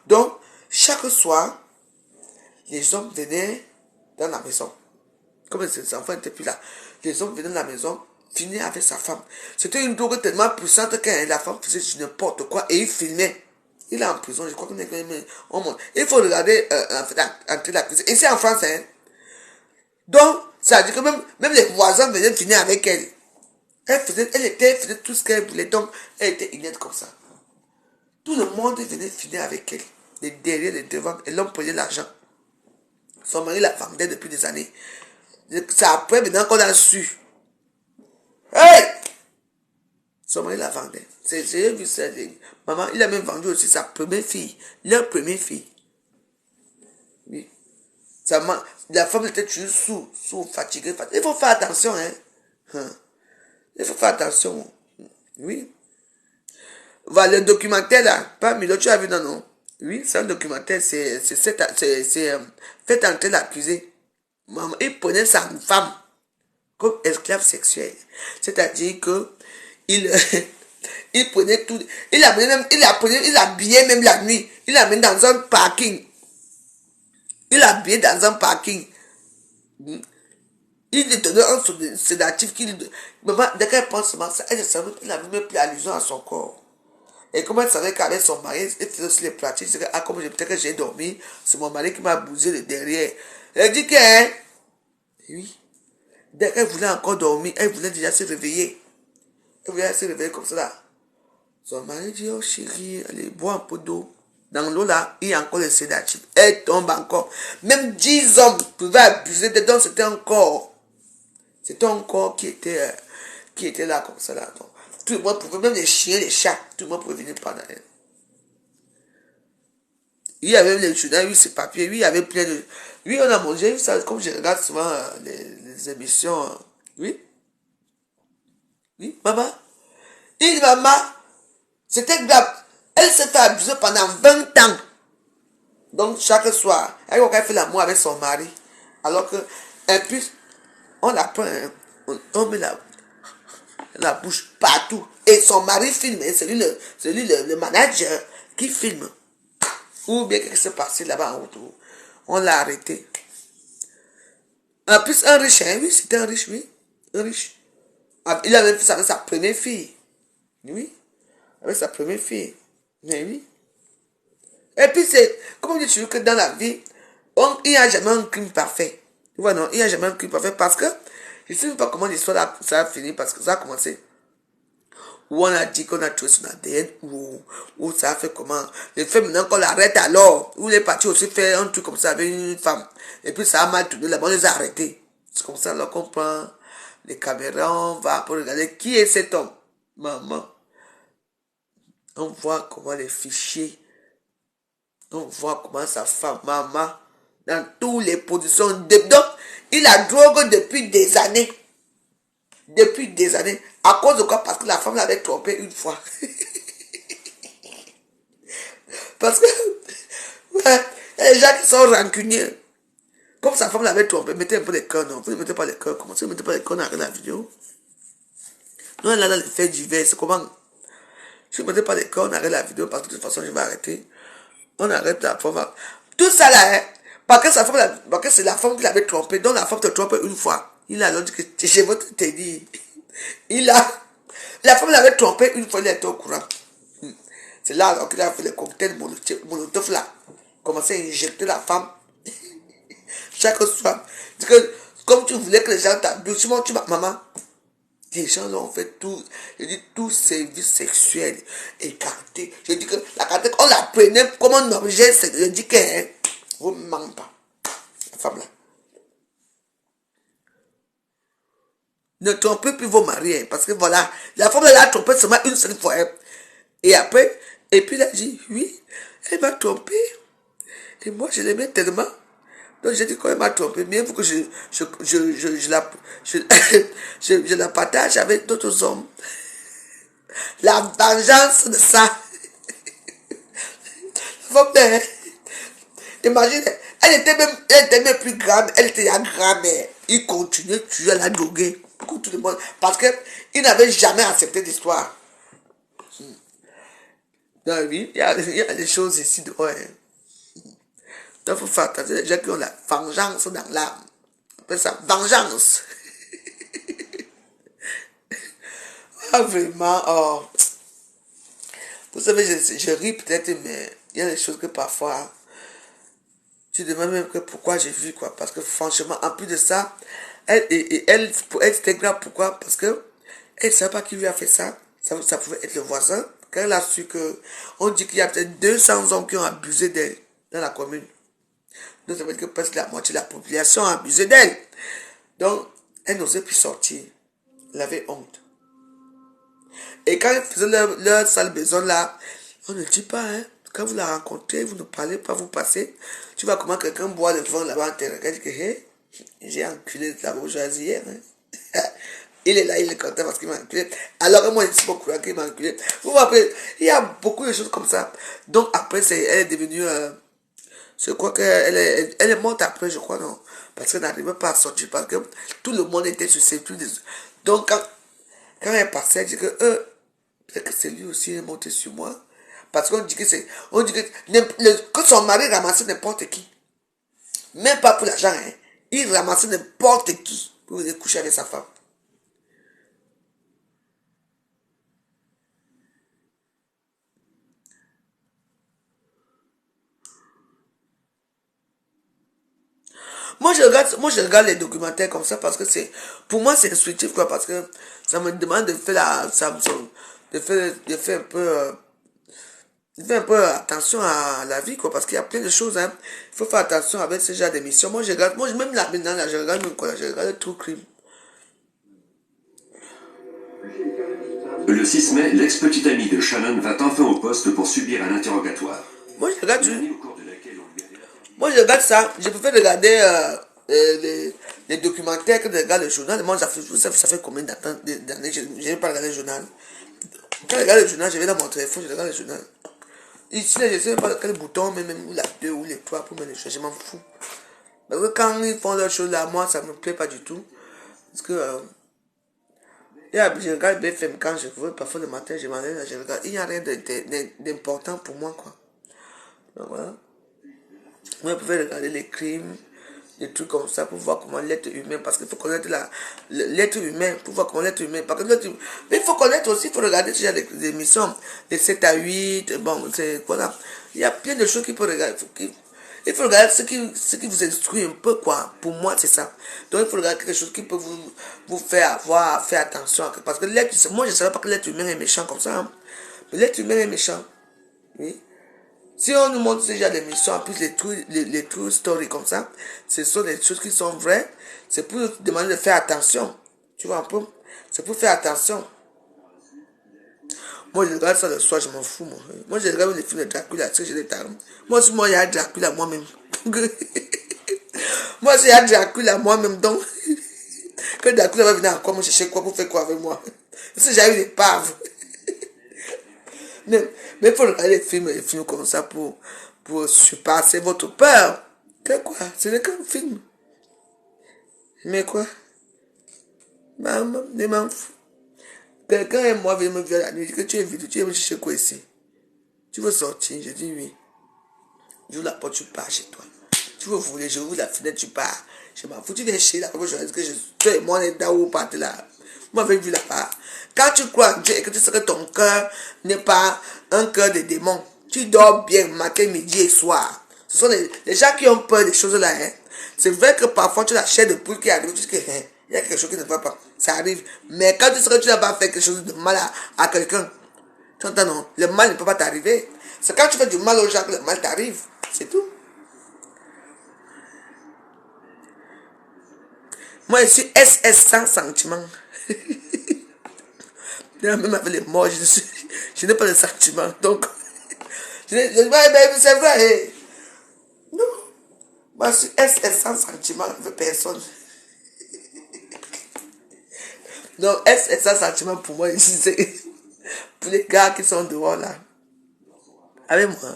[SPEAKER 2] Donc, chaque soir, les hommes venaient dans la maison. Comme les enfants n'étaient plus là, les hommes venaient dans la maison, finir avec sa femme. C'était une drogue tellement puissante que la femme faisait n'importe quoi et il filmait. Il est en prison, je crois qu'on est au monde. Il faut regarder entrer la cuisine. Ici en France, hein. Donc, ça veut dire que même les voisins venaient finir avec elle. Elle faisait tout ce qu'elle voulait, donc elle était inerte comme ça. Tout le monde venait finir avec elle. Les derrière, les devant, et l'homme prenait l'argent. Son mari la vendait depuis des années. C'est après maintenant qu'on a su. Hey! Son mari la vendait. J'ai vu ça. Maman, il a même vendu aussi sa première fille. Leur première fille. Oui. La femme était toujours fatiguée. Il faut faire attention, hein. Il faut faire attention. Oui. Voilà, le documentaire là, pas Milo, tu as vu, non? Oui, c'est un documentaire, c'est fait entrer l'accusé. Il prenait sa femme comme esclave sexuelle. C'est-à-dire que il prenait tout, il habillait même la nuit, il l'a mis dans un parking. Il l'a habillé dans un parking. Il lui donnait un sédatif maman, dès qu'elle pense seulement ça, elle ne savait qu'il n'avait même plus allusion à son corps. Et comme elle savait qu'avec son mari, elle faisait aussi les pratiques, c'est que, comme peut-être que j'ai dormi, c'est mon mari qui m'a bousé le derrière. Elle dit que, oui, dès qu'elle voulait encore dormir, elle voulait déjà se réveiller. Elle voulait se réveiller comme ça là. Son mari dit, oh chérie, allez, bois un peu d'eau. Dans l'eau là, il y a encore le sédatif. Elle tombe encore. Même 10 hommes pouvaient abuser dedans, c'était un corps. C'était un corps qui était là comme ça là. Donc, tout le monde pouvait, même les chiens, les chats, tout le monde pouvait venir pendant elle. Il y avait les journaux, oui, ces papiers, oui, il y avait plein de... Oui, on a mangé, ça, comme je regarde souvent les émissions, oui. Oui, maman. Il dit, maman, c'était grave. Elle s'est fait abuser pendant 20 ans. Donc, chaque soir, elle fait l'amour avec son mari. Alors que, et puis, on la prend, on met la bouche partout. Et son mari filme. C'est lui le manager qui filme. Ou bien qu'est-ce qui s'est passé là-bas en retour. On l'a arrêté. En plus, un riche, hein, oui, c'était un riche, oui. Un riche. Il avait fait ça avec sa première fille. Oui. Avec sa première fille. Mais oui. Et puis, c'est, comme on dit toujours que dans la vie, il n'y a jamais un crime parfait. Tu vois, non, il n'y a jamais un crime parfait parce que, je ne sais pas comment l'histoire ça a fini parce que ça a commencé. Où on a dit qu'on a tué son ADN, ou ça a fait comment. Le fait maintenant qu'on l'arrête alors, où il est parti aussi faire un truc comme ça avec une femme. Et puis ça a mal tourné, là-bas on les a arrêtés. C'est comme ça alors qu'on prend les caméras, on va pour regarder qui est cet homme. Maman. On voit comment les fichiers, on voit comment sa femme, maman, dans toutes les positions. Donc, il a drogue depuis des années. Depuis des années. À cause de quoi? Parce que la femme l'avait trompé une fois. Parce que, ouais, il y a des gens qui sont rancuniers. Comme sa femme l'avait trompé, mettez un peu les cœurs, non? Vous ne mettez pas les cœurs. Comment ça, vous ne mettez pas les cœurs dans la vidéo? Nous, là, dans les faits divers, c'est comment? Si vous ne mettez pas les cœurs, on arrête la vidéo parce que de toute façon, je vais arrêter. On arrête la femme. Tout ça là, hein, parce que c'est la femme qui l'avait trompé. Donc la femme te trompe une fois. Il a alors dit que je vais te dire. La femme l'avait trompé une fois, il était au courant. C'est là alors qu'il a fait le cocktail molotov là. Commencé à injecter la femme. Chaque soir. Parce que, comme tu voulais que les gens t'abusent, tu maman. Les gens ont fait tout, je dis tout service sexuel écarté. Je dis que la carte, on la prenait comme un objet, je dis que, hein, vous ne mentez pas. La femme là. Ne trompez plus vos maris, hein, parce que voilà, la femme là a trompé seulement une seule fois. Hein. Et après, et puis elle a dit, oui, elle m'a trompé. Et moi, je l'aimais tellement. Donc j'ai dit qu'elle m'a trompé, mieux pour que je la partage avec d'autres hommes. La vengeance de ça. Imagine, elle était même plus grave, elle était grave, mais il continuait de tuer à la droguer. Pour tout le monde, parce qu'il n'avait jamais accepté l'histoire. Donc oui, il y a des choses ici dehors. Hein. Donc, il faut faire attention, les gens qui ont la vengeance dans l'âme. On appelle ça vengeance. Ah, vraiment, oh. Vous savez, je ris peut-être, mais il y a des choses que parfois, tu te demandes même que pourquoi j'ai vu, quoi. Parce que franchement, en plus de ça, elle c'était grave. Pourquoi? Parce que elle ne savait pas qui lui a fait ça. Ça pouvait être le voisin. Quand elle a su que, on dit qu'il y a peut-être 200 hommes qui ont abusé d'elle dans la commune. Donc, ça veut dire que presque la moitié de la population a abusé d'elle. Donc, elle n'osait plus sortir. Elle avait honte. Et quand elle faisait leur sale besoin là, on ne dit pas, hein. Quand vous la rencontrez, vous ne parlez pas, vous passez. Tu vois comment quelqu'un boit le vin là-bas, tu regardes que hey, j'ai enculé la bourgeoisie hier. Hein? Il est là, il est content parce qu'il m'a enculé. Alors que moi, je ne suis pas courant qu'il m'a enculé. Vous vous rappelez, il y a beaucoup de choses comme ça. Donc après, elle est devenue... je crois qu'elle est morte après, je crois, non. Parce qu'elle n'arrivait pas à sortir, parce que tout le monde était susceptible. Donc quand elle passait, elle dit que peut-être que c'est lui aussi qui est monté sur moi. Parce qu'on dit que c'est... On dit que son mari ramassait n'importe qui. Même pas pour l'argent, hein. Il ramassait n'importe qui pour venir coucher avec sa femme. Moi, je regarde les documentaires comme ça parce que pour moi, c'est instructif, quoi, parce que ça me demande de faire de faire un peu attention à la vie, quoi, parce qu'il y a plein de choses, hein. Il faut faire attention avec ce genre d'émissions. Moi, même là, maintenant, là, je regarde même quoi, je regarde True Crime.
[SPEAKER 3] Le 6 mai, l'ex-petite amie de Shannon va enfin au poste pour subir un interrogatoire.
[SPEAKER 2] Moi, je regarde ça. Je préfère regarder les documentaires que de regarder le journal. Moi, ça fait combien d'années je n'ai pas regardé le journal. Quand je regarde le journal, je vais dans mon téléphone, je regarde le journal. Ici, là, je ne sais pas quel bouton, même la 2 ou les 3 pour mettre les choses, je m'en fous. Parce que quand ils font leurs choses là, moi, ça ne me plaît pas du tout. Parce que je regarde BFM quand je veux, parfois le matin, je m'en lève, je regarde. Il n'y a rien d'important pour moi, quoi. Donc voilà. Moi, je préfère regarder les crimes, des trucs comme ça pour voir comment l'être humain, parce qu'il faut connaître l'être humain, pour voir comment l'être humain. Parce que mais il faut connaître aussi, il faut regarder déjà les émissions, les 7 à 8, bon, voilà. Il y a plein de choses qu'il faut regarder. Il faut regarder ce qui vous instruit un peu, quoi. Pour moi, c'est ça. Donc, il faut regarder quelque chose qui peut vous faire faire attention. Parce que moi, je ne savais pas que l'être humain est méchant comme ça. Hein. Mais l'être humain est méchant. Oui. Si on nous montre déjà des missions, en plus les true stories comme ça, ce sont des choses qui sont vraies, c'est pour nous demander de faire attention. Tu vois un peu? C'est pour faire attention. Moi, je regarde ça le soir, je m'en fous, moi. Moi, je regarde les films de Dracula, tu sais, j'ai des talents. Moi, si moi, il y a Dracula moi-même. Moi, si il y a Dracula moi-même, donc, que Dracula va venir encore me chercher quoi pour faire quoi avec moi? Si j'ai eu des paves. Mais il faut regarder les films comme ça pour surpasser votre peur. Que quoi? Ce n'est qu'un film. Mais quoi? Maman, ne m'en fous. Quelqu'un et moi vient me voir la nuit. Que tu es vide, tu es venu chercher quoi ici? Tu veux sortir? Je dis oui. J'ouvre la porte, tu pars chez toi. Tu veux voler, je ouvre la fenêtre, tu pars. Je m'en fous, tu viens chez la porte, je dis que toi et moi on est là où partir là. Vous m'avez vu là-bas. Quand tu crois en Dieu et que tu sais que ton cœur n'est pas un cœur de démon, tu dors bien matin, midi et soir. Ce sont les gens qui ont peur des choses là. Hein. C'est vrai que parfois tu as la chair de poule qui arrive, tu dis que il y a quelque chose qui ne va pas. Ça arrive. Mais quand tu sais que tu n'as pas fait quelque chose de mal à quelqu'un, tu entends non, le mal ne peut pas t'arriver. C'est quand tu fais du mal aux gens que le mal t'arrive. C'est tout. Moi, je suis SS sans sentiment. Même avec les morts, je n'ai pas de sentiment. Donc, c'est vrai. Non. Moi, je suis SS sans sentiment avec personne. Donc, SS sans sentiment pour moi, c'est pour les gars qui sont dehors là. Avec moi.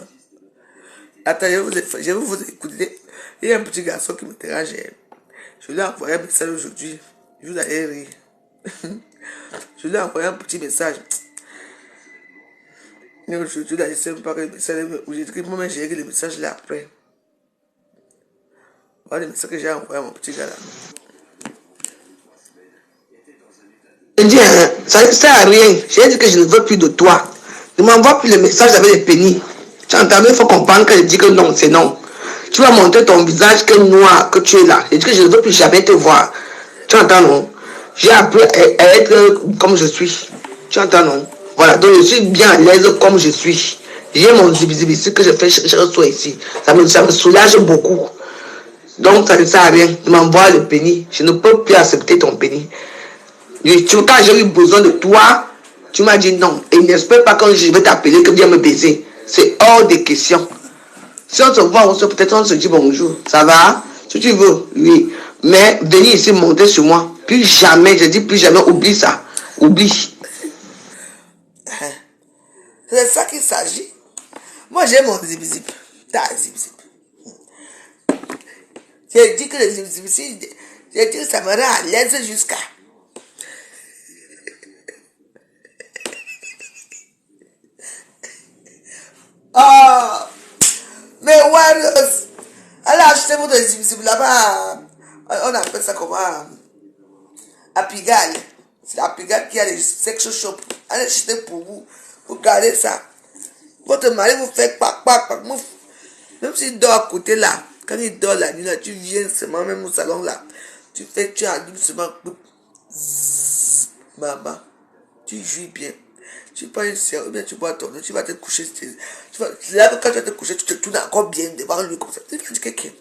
[SPEAKER 2] Attends, je vais vous écouter. Il y a un petit garçon qui me dérange. Je lui ai envoyé un message aujourd'hui. Je vous allais rire. Je lui ai envoyé un petit message. Mais aujourd'hui, là, je ne sais pas quel message. J'ai écrit, moi, j'ai écrit le message là après. Voilà le message que j'ai envoyé à mon petit gars là.
[SPEAKER 7] Je dis, ça ne sert à rien. J'ai dit que je ne veux plus de toi. Ne m'envoie plus le message avec les pénis. Tu entends, il faut comprendre que je dis que non, c'est non. Tu vas montrer ton visage que noir, que tu es là. Je dis que je ne veux plus jamais te voir. Tu entends, non? J'ai appris à être comme je suis. Tu entends, non? Voilà, donc je suis bien à l'aise comme je suis. J'ai mon zibizibi que je fais, je reçois ici. Ça me soulage beaucoup. Donc ça ne sert à rien. Tu m'envoies le pénis. Je ne peux plus accepter ton pénis. Quand j'ai eu besoin de toi, tu m'as dit non. Et n'espère pas quand je vais t'appeler que viens me baiser. C'est hors des questions. Si on se voit, peut-être on se dit bonjour. Ça va? Si tu veux, oui. Mais venir ici monter sur moi. Plus jamais, je dis plus jamais, oublie ça. Oublie.
[SPEAKER 2] C'est ça qu'il s'agit. Moi, j'ai mon zip-zip. T'as zip-zip. J'ai dit que le zip-zip, j'ai dit que ça me rend à l'aise jusqu'à. Oh! Mais Warriors! Allez acheter votre zip-zip là-bas. On appelle ça comment? À Pigalle. C'est à Pigalle qu'il y a les sex shop. Allez acheter pour vous. Vous gardez ça. Votre mari vous fait pac. Même s'il dort à côté là. Quand il dort la nuit là, tu viens seulement même au salon là. Tu allumes seulement. Maman, tu jouis bien. Tu prends une séance, ou bien tu bois ton eau, tu vas te coucher. Là, quand tu vas te coucher, tu te tournes encore bien devant lui comme ça. Tu vas dire quelqu'un.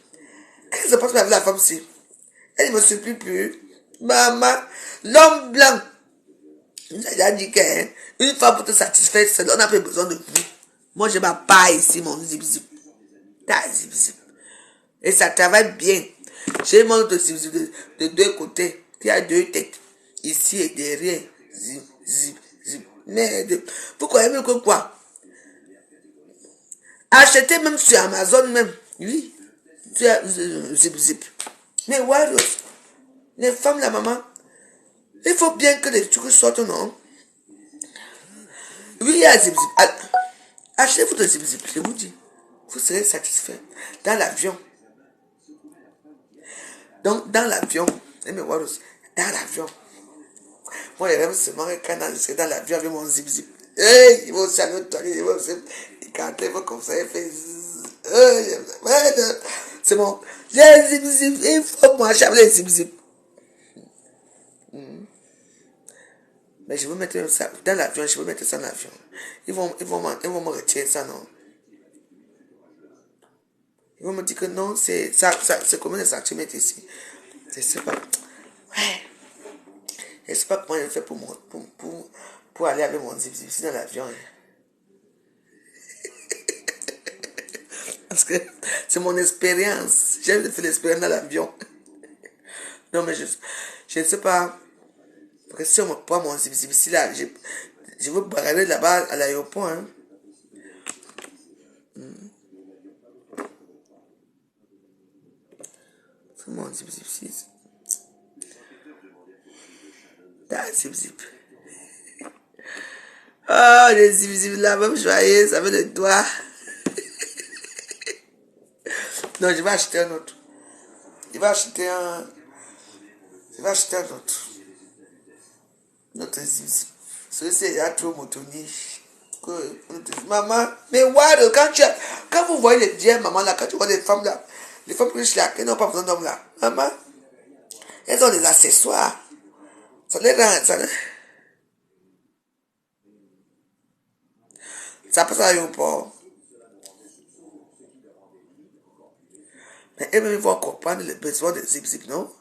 [SPEAKER 2] Qu'est-ce qui se passe avec la femme-ci? Elle ne me supplie plus. Maman, l'homme blanc. Il a dit qu'une femme pour te satisfaire seule, on n'a pas besoin de vous. Moi, je m'en pas ici, mon zip-zip. T'as zip-zip. Et ça travaille bien. J'ai mon autre zip-zip de deux côtés. Il y a deux têtes. Ici et derrière. Zip, zip, zip. Merde. Vous croyez même que quoi? Achetez même sur Amazon même. Oui. Zip-zip. Mais ouais, les femmes, la maman, il faut bien que les trucs sortent, non? Oui, il y a zip-zip. Achetez-vous de zip-zip, je vous dis. Vous serez satisfait. Dans l'avion. Donc, dans l'avion, dans l'avion. Moi, les rêves seulement quand je serai dans l'avion avec mon zip-zip. Hey, ils vont aussi aller au toilette, ils vont aussi écarter, ils vont comme ça, ils font. C'est bon. J'ai zip-zip, il faut marcher avec les zip-zip. Mais je veux mettre ça dans l'avion, je veux mettre ça dans l'avion. Ils vont me retirer ça, non? Ils vont me dire que non, c'est combien de centimètres ici? Je ne sais pas. Ouais. Je ne sais pas comment je fais pour aller avec mon zip-zip ici dans l'avion. Parce que c'est mon expérience. J'ai fait l'expérience dans l'avion. Non, mais je ne sais pas. Parce que si on me prend mon zip-zip ici, là, je veux barrer là-bas à l'aéroport. Hein. C'est mon zip-zip ici. Ah, zip-zip. Oh, les zip-zip là, même joyeux, ça fait le doigt. Non, je vais acheter un autre. Je vais acheter un autre. Notre zip-zip. Celui-ci est déjà trop motoniche. Maman, mais ouais, quand vous voyez les vieilles mamans là, quand tu vois les femmes là, les femmes riches là, qui n'ont pas besoin d'hommes là, maman, elles ont des accessoires. Ça les rend, ça passe à l'aéroport. Mais elles vont comprendre le besoin de zip-zip, non?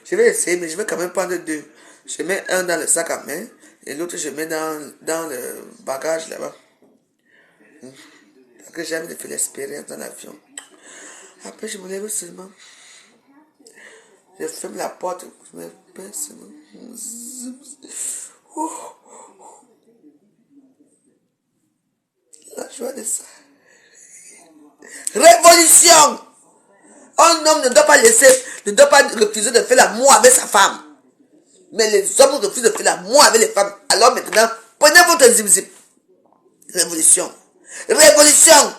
[SPEAKER 2] Je vais essayer, mais je vais quand même prendre deux. Je mets un dans le sac à main et l'autre je mets dans le bagage là-bas. Parce que j'ai envie de faire l'expérience dans l'avion. Après, je me lève seulement. Je ferme la porte. Je me pince seulement. La joie de ça. Révolution! Un homme ne doit pas refuser de faire l'amour avec sa femme. Mais les hommes refusent de faire l'amour avec les femmes. Alors maintenant, prenez votre zip-zip. Révolution. Révolution!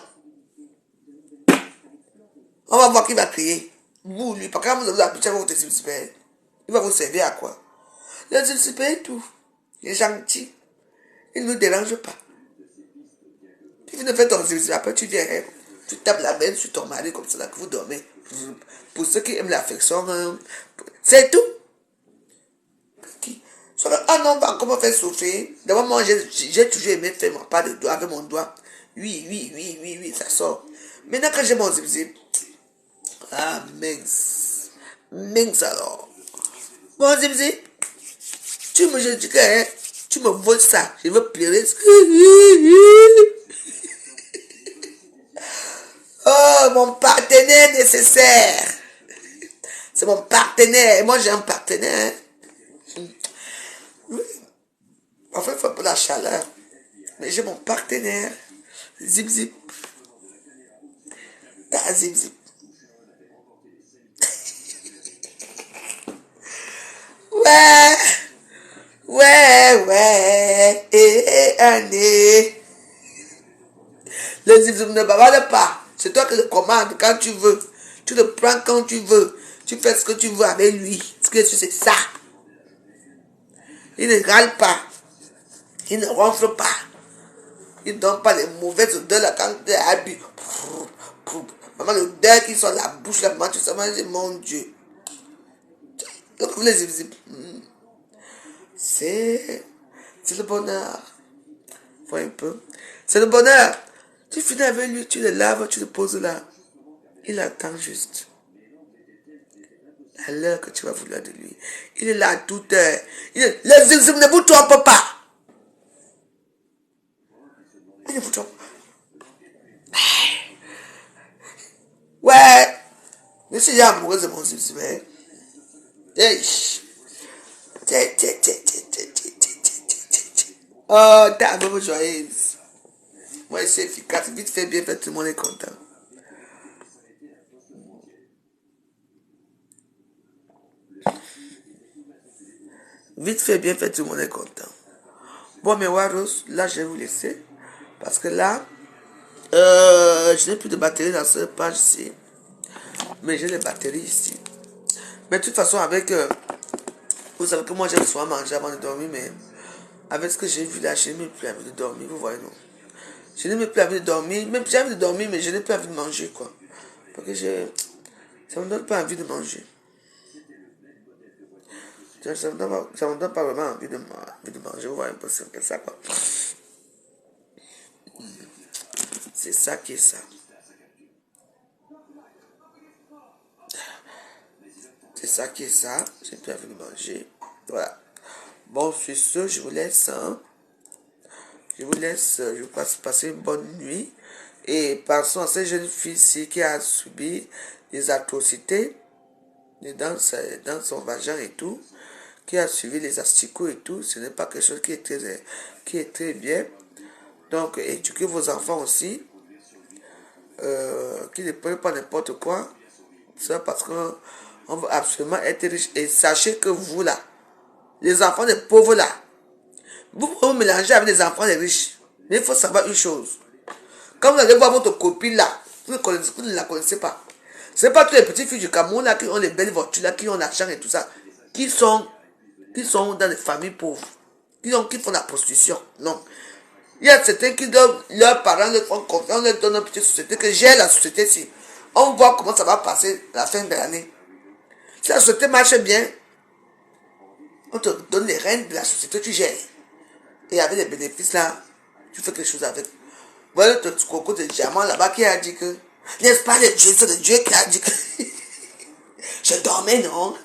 [SPEAKER 2] On va voir qui va crier. Vous, lui, parce que quand vous avez l'habitude avec votre zip-zip, il va vous servir à quoi? Le zip-zip est tout. Il est gentil. Il ne nous dérange pas. Tu viens de faire ton zip-zip, après tu viens, tu tapes la main sur ton mari comme ça, là, que vous dormez. Pour ceux qui aiment l'affection, c'est tout. Un homme va comment faire souffrir. D'abord, moi, j'ai toujours aimé faire mon pas de doigt avec mon doigt. Oui, ça sort. Maintenant, quand j'ai mon zip-zip, ah, mince alors. Mon zip-zip, tu Tu me voles ça. Je veux pleurer. Oh, mon partenaire nécessaire. C'est mon partenaire. Moi, j'ai un partenaire. Oui. En fait, il faut pas la chaleur. Mais j'ai mon partenaire. Zip, zip. Ah, zip, zip. Ouais. Ouais. Année. Le zip, zip ne bavale pas. C'est toi qui le commandes quand tu veux. Tu le prends quand tu veux. Tu fais ce que tu veux avec lui. Ce que c'est ça. Il ne râle pas. Il ne ronfle pas. Il ne donne pas les mauvaises odeurs là quand tu es habillé. Maman, l'odeur qui sort de la bouche là, maman, tu sais, mon Dieu. Donc, vous les zip. C'est le bonheur. Vois un peu. C'est le bonheur. Tu finis avec lui, tu le laves, tu le poses là. Il attend juste. À l'heure que tu vas vouloir de lui. Il est là à toute heure. Le zip ne vous trompe pas. Il ne vous trompe pas. Ouais. Je suis amoureux de mon zip. Hey. Oh, t'as une joyeuse. Moi, c'est efficace. Vite fait, bien fait, tout le monde est content. Vite fait, bien fait, tout le monde est content. Bon, mes Waros, là, je vais vous laisser. Parce que là, je n'ai plus de batterie dans cette page-ci. Mais j'ai les batteries ici. Mais de toute façon, avec... vous savez que moi, j'aime souvent manger avant de dormir, mais... Avec ce que j'ai vu là, je n'ai plus envie de dormir, vous voyez, non? Je n'ai plus envie de dormir. Même j'ai envie de dormir, mais je n'ai plus envie de manger, quoi. Parce que ça ne me donne pas envie de manger. Ça me donne pas vraiment envie de manger. Vous voyez un peu c'est ça, quoi. C'est ça qui est ça. C'est ça qui est ça. J'ai plus envie de manger. Voilà. Bon, sur ce, je vous laisse. Hein. Je vous laisse. Je vous passe passer une bonne nuit. Et passons à cette jeune fille-ci qui a subi des atrocités dans son vagin et tout, qui a suivi les asticots et tout. Ce n'est pas quelque chose qui est très bien. Donc, éduquez vos enfants aussi. Qui ne prennent pas n'importe quoi. C'est parce qu'on veut absolument être riche. Et sachez que vous là, les enfants des pauvres là, vous pouvez vous mélanger avec les enfants des riches. Mais il faut savoir une chose. Quand vous allez voir votre copine là, vous ne la connaissez pas. Ce n'est pas toutes les petites filles du Cameroun là qui ont les belles voitures là, qui ont l'argent et tout ça, qui sont dans les familles pauvres, qui font la prostitution. Non. Il y a certains qui donnent leurs parents, leur font confiance, leur donnent une petite société, que j'ai la société ici. On voit comment ça va passer la fin de l'année. Si la société marche bien, on te donne les rênes de la société, tu gères. Et avec les bénéfices là, tu fais quelque chose avec. Voilà ton coco de diamant là-bas qui a dit que, n'est-ce pas le Dieu, c'est le Dieu qui a dit que, je dormais non.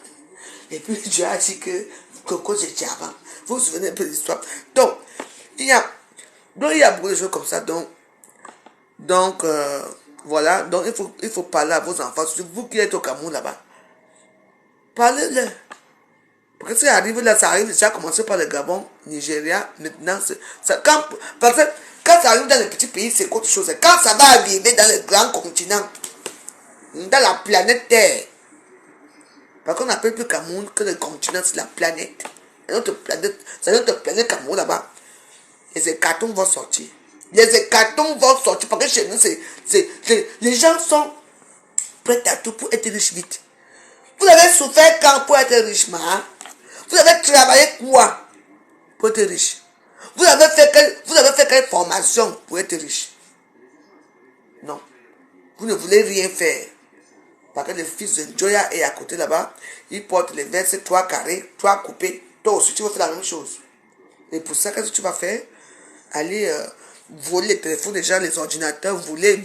[SPEAKER 2] Et puis Dieu a dit que, coco de diamant. Vous vous souvenez un peu de l'histoire. Donc, il y a beaucoup de choses comme ça. Donc voilà. Donc, il faut parler à vos enfants. Surtout vous qui êtes au Cameroun là-bas. Parlez-le. Parce que ça arrive là, ça arrive déjà à commencer par le Gabon, Nigeria. Maintenant, parce que quand ça arrive dans les petits pays, c'est autre chose. Quand ça va arriver dans les grands continents, dans la planète Terre, parce qu'on n'appelle plus Cameroun que le continent, c'est la planète. C'est notre planète Cameroun là-bas. Les hécatombes vont sortir. Les hécatombes vont sortir parce que chez nous, les gens sont prêts à tout pour être riches vite. Vous avez souffert quand pour être riche, hein? Vous avez travaillé quoi pour être riche? Vous avez fait quelle formation pour être riche? Non. Vous ne voulez rien faire. Parce que le fils de Joya est à côté là-bas. Il porte les vestes 3 carrés, 3 coupés. Toi aussi, tu vas faire la même chose. Et pour ça, qu'est-ce que tu vas faire? Aller voler les téléphones des gens, les ordinateurs, voler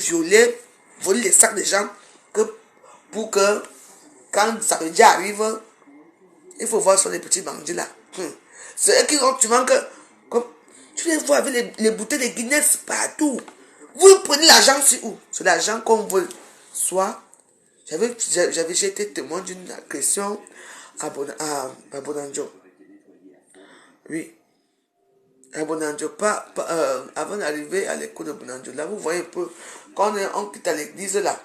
[SPEAKER 2] les sacs des gens. Pour que, quand ça veut dire arrive, il faut voir sur les petits bandits là. C'est eux qui ont, tu manques Tu les vois avec les bouteilles de Guinness partout. Vous prenez l'argent sur où? C'est l'argent qu'on veut. Soit, j'ai été témoin d'une agression à Bonanjo. Oui. À Bonanjo, avant d'arriver à l'école de Bonanjo. Là, vous voyez un peu, quand on quitte à l'église là,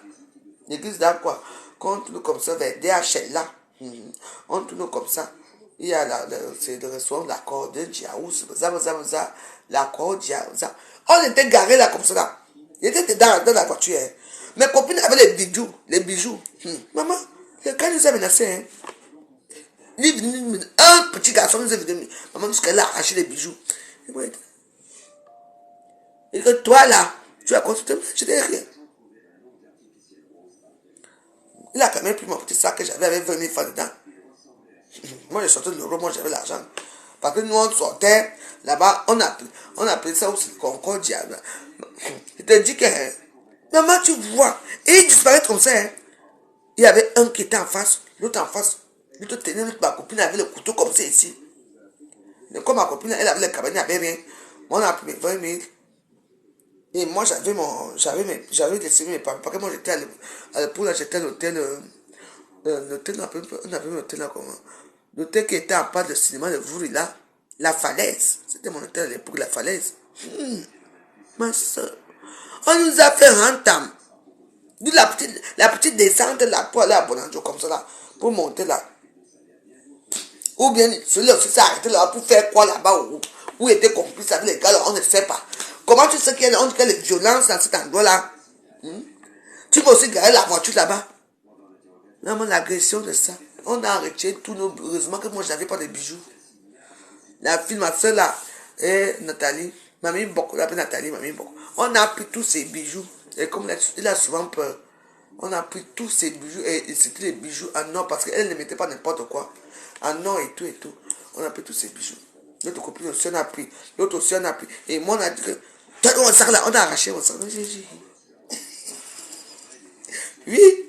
[SPEAKER 2] l'église là quoi, quand on tourne comme ça vers DHL là, on tourne comme ça. Il y a c'est le restaurant de la Corde de Djiaou, la Corde de Djiaou. On était garé là comme ça là. Il était dans la voiture. Hein. Mes copines avaient les bijoux. Maman, le gars nous a menacés. Hein. Un petit garçon nous est venu. Maman, jusqu'à là, arraché les bijoux. Et que toi là, tu as consulté, je n'ai rien. Il a quand même pris mon petit sac que j'avais avec 20 000 francs dedans. Moi, j'ai sorti de l'euro, moi j'avais l'argent. Parce que nous, on sortait là-bas, on a pris ça aussi, Concordia. Je te dis que, maman, tu vois, et il disparaît comme ça. Hein. Il y avait un qui était en face, l'autre en face. L'autre tenait, ma copine avait le couteau comme ça ici. Donc, comme ma copine, elle avait le cabinet, il n'y avait rien. Moi, on a pris mes 20 000. Et moi, j'avais laissé mes parents. Parce que moi, j'étais à l'époque, là, j'étais à l'hôtel. L'hôtel, on avait un hôtel là, comment? L'hôtel qui était en part de cinéma de Vouri là. La Falaise. C'était mon hôtel à l'époque, la Falaise. Ma soeur. On nous a fait rentam. La petite descente là, pour aller à Bonanjo comme ça là. Pour monter là. Ou bien, celui-là aussi s'est arrêté là pour faire quoi là-bas où était complice avec les gars là, on ne sait pas. Comment tu sais qu'il y a les violences dans cet endroit-là? Tu peux aussi garer la voiture là-bas. Non, mais l'agression de ça. On a arrêté tous nos... Heureusement que moi, je n'avais pas de bijoux. La fille, ma soeur là, et Nathalie, Mamie Boko, l'appelle Nathalie, Mamie Boko. On a pris tous ces bijoux. Et comme il a souvent peur, on a pris tous ces bijoux. Et c'était des bijoux en or parce qu'elle ne mettait pas n'importe quoi. En or et tout et tout. On a pris tous ces bijoux. L'autre copine aussi, on a pris. L'autre aussi, on a pris. Et moi, on a dit que... On a arraché mon sac. Oui.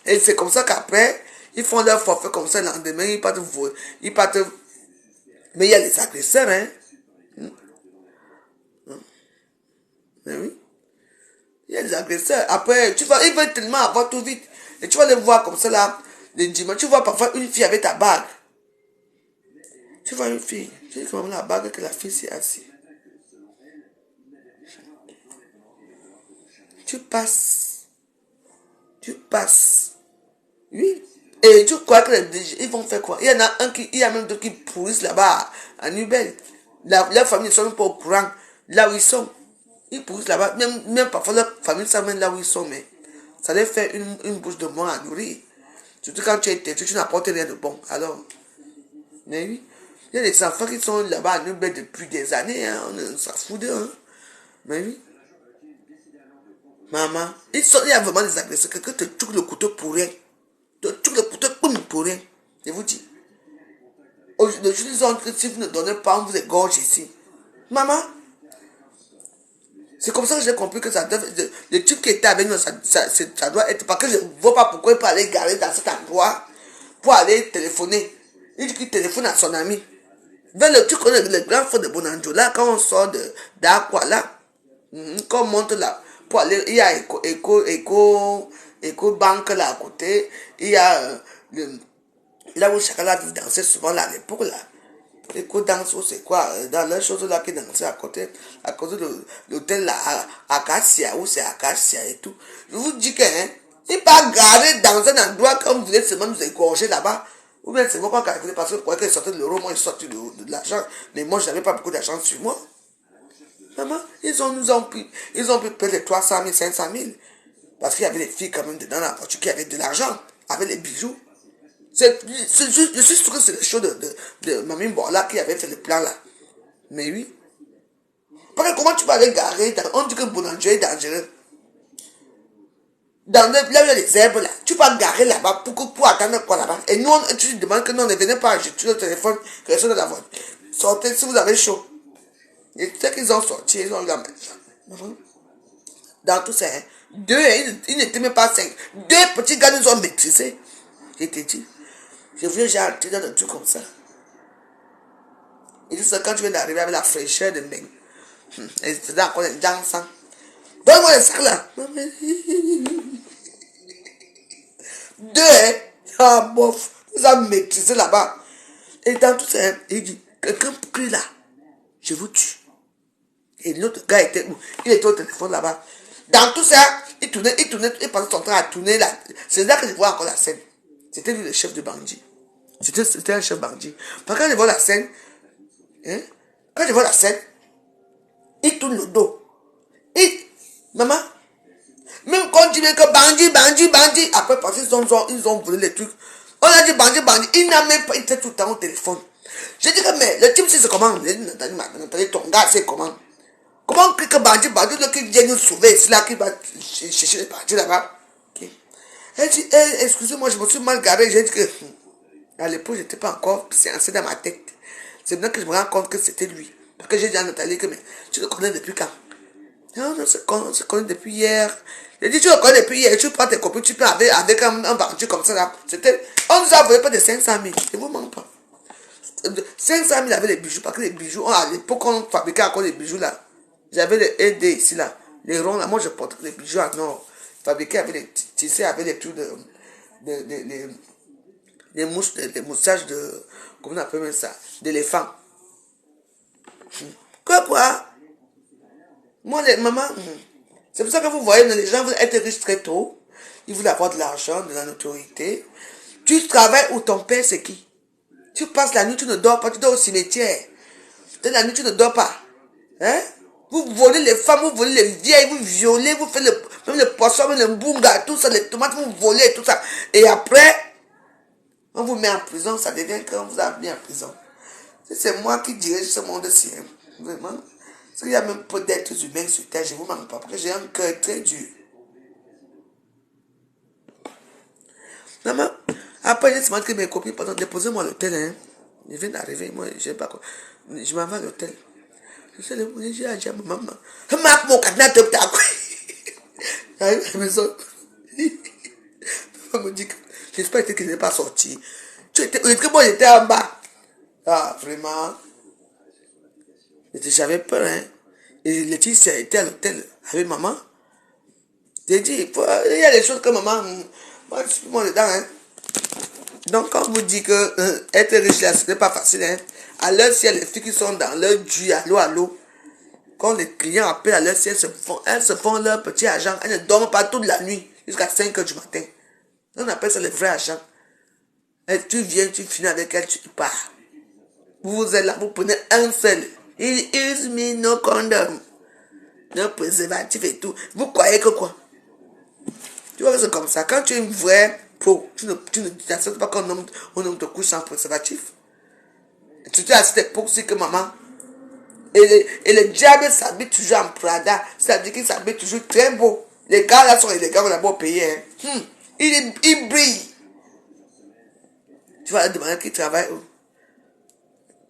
[SPEAKER 2] Et c'est comme ça qu'après, ils font leur forfait comme ça le lendemain, ils partent. Mais il y a les agresseurs, hein. Mais oui. Il y a les agresseurs. Après, ils veulent tellement avoir tout vite. Et tu vas les voir comme ça là, les dimanches. Tu vois parfois une fille avec ta bague. Tu vois une fille. Tu dis comment la bague que la fille s'est assise. Tu passes. Oui. Et tu crois qu'ils vont faire quoi? Il y en a même d'autres qui pourrissent là-bas à Nubel. Leur famille ne sont même pas au courant là où ils sont. Ils pourrissent là-bas. Même parfois leur famille ne savent même là où ils sont. Mais ça leur fait une bouche de mort à nourrir. Surtout quand tu es têtu, tu n'apportes rien de bon. Alors, mais oui. Il y a des enfants qui sont là-bas à Nubel depuis des années. Hein. On s'en fout d'eux. Hein. Mais oui. Maman, il y a vraiment des agresseurs. Quelqu'un te touche le couteau pour rien. Te touche le couteau pour rien. Je vous dis. Aujourd'hui, si vous ne donnez pas, on vous égorge ici. Maman, c'est comme ça que j'ai compris que le type qui était avec nous, ça doit être. Parce que je ne vois pas pourquoi il peut aller garer dans cet endroit pour aller téléphoner. Il dit qu'il téléphone à son ami. Vers le truc, le grand fond de Bonanjo, là, quand on sort d'Aqua, là, quand on monte là, pour aller, il y a Eco Banque là à côté, il y a là où chacun vit danser souvent là à l'époque là. Eco Danse, c'est quoi? Dans les choses là qui dansaient à côté de l'hôtel là, Acacia, où c'est Acacia et tout. Je vous dis que, hein, il pas garé dans un endroit comme vous voulez seulement nous égorger là-bas. Ou bien c'est moi qui ai calculé parce que pour qu'il sortait de l'euro, moi il sortait de l'argent. Mais moi je n'avais pas beaucoup d'argent sur moi. Maman, ils ont pris près de 300 000, 500 000. Parce qu'il y avait des filles quand même dedans la voiture qui avaient de l'argent, avec les bijoux. Je suis sûr que c'est le show de Mamie Borla qui avait fait le plan là. Mais oui. Parce que comment tu vas aller garer on dit que Bonanjo est dangereux. Là où il y a les herbes là, tu vas garer là-bas pour attendre quoi là-bas. Et nous, tu te demandes que non, ne venez pas acheter le téléphone, que reste dans la voiture. Sortez si vous avez chaud. Et c'est qu'ils ont sorti, ils ont eu la main. Dans tout ça, hein, ils n'étaient même pas 5. 2 petits gars nous ont maîtrisé. J'ai dit, je voulais j'ai entré dans un truc comme ça. Il dit ça quand tu viens d'arriver avec la fraîcheur de Meng. Et c'est encore un dansant. Donne-moi le sac là. Deux, ah bof, nous avons maîtrisé là-bas. Et dans tout ça, il dit, quelqu'un crie là, je vous tue. Et l'autre gars était où? Il était au téléphone là-bas. Dans tout ça, il passait son temps à tourner là. C'est là que je vois encore la scène. C'était lui le chef de bandit. C'était un chef bandit. Parce que quand je vois la scène, il tourne le dos. Maman, même quand tu dis que bandit, après parce qu'ils ont volé les trucs. On a dit bandit, il n'a même pas été tout le temps au téléphone. Je dis que mais le type c'est comment? Ton gars c'est comment? Comment que bandit, qui vient nous sauver, c'est là qui va chercher les bandits là-bas. Okay. Elle dit, excusez-moi, je me suis mal garé. J'ai dit que à l'époque, je n'étais pas encore séancé dans ma tête. C'est maintenant que je me rends compte que c'était lui. Parce que j'ai dit à Nathalie que mais tu le connais depuis quand? Non, on se connaît depuis hier. J'ai dit, tu le connais depuis hier, tu prends tes copies, tu peux avec un bandit comme ça là. On nous a volé pas de 500 000. Je ne vous mens pas. 500 000 avec les bijoux, parce que les bijoux, à l'époque, on fabriquait encore les bijoux là. J'avais les ED ici là. Les ronds là, moi je porte les bijoux à nord. Fabriqués avec les tissés, avec les trucs les moustaches de, comment on appelle ça, d'éléphant. Quoi? Moi, les mamans, c'est pour ça que vous voyez, les gens veulent être riches très tôt. Ils veulent avoir de l'argent, de la notoriété. Tu travailles où ton père, c'est qui? Tu passes la nuit, tu ne dors pas, tu dors au cimetière. La nuit, tu ne dors pas. Hein? Vous volez les femmes, vous volez les vieilles, vous violez, vous faites même le poisson, même le mbunga, tout ça, les tomates, vous volez, tout ça. Et après, on vous met en prison, ça devient qu'on vous a mis en prison. C'est moi qui dirige ce monde-ci. Hein. Vraiment. Parce qu'il y a même peu d'êtres humains sur Terre, je ne vous manque pas, parce que j'ai un cœur très dur. Maman, après, j'ai demandé que mes copines, pardon, déposez-moi à l'hôtel. Hein. Je viens d'arriver, moi, je ne sais pas quoi. Je m'en vais à l'hôtel. Je sais le j'ai dit à ma maman. Marque mon cadenas de ta quoi. J'arrive à la maison. Maman me dit que j'espère qu'il n'est pas sorti. Moi, j'étais en bas. Ah, vraiment. J'avais peur, hein. Et Laetitia était à l'hôtel avec maman. J'ai dit, il y a des choses que maman. Moi, je suis dedans, hein. Donc, quand on vous dit que être riche là, ce n'est pas facile, hein. À l'heure, s'il y a les filles qui sont dans leur dû, allô. Quand les clients appellent à l'heure, si elles se font leur petit argent, elles ne dorment pas toute la nuit jusqu'à 5 h du matin. On appelle ça le vrai argent. Et tu viens, tu finis avec elle, tu pars. Vous êtes là, vous prenez un seul. Il use me no condom. No préservatif et tout. Vous croyez que quoi? Tu vois que c'est comme ça. Quand tu es une vraie pro, tu n'acceptes pas qu'un homme te couche sans préservatif. Tu as cette époque aussi que maman. Et le diable s'habille toujours en Prada. C'est-à-dire qu'il s'habille toujours très beau. Les gars là sont élégants, on a beau payer. Hein. Il brille. Tu vas demander qui travaille où?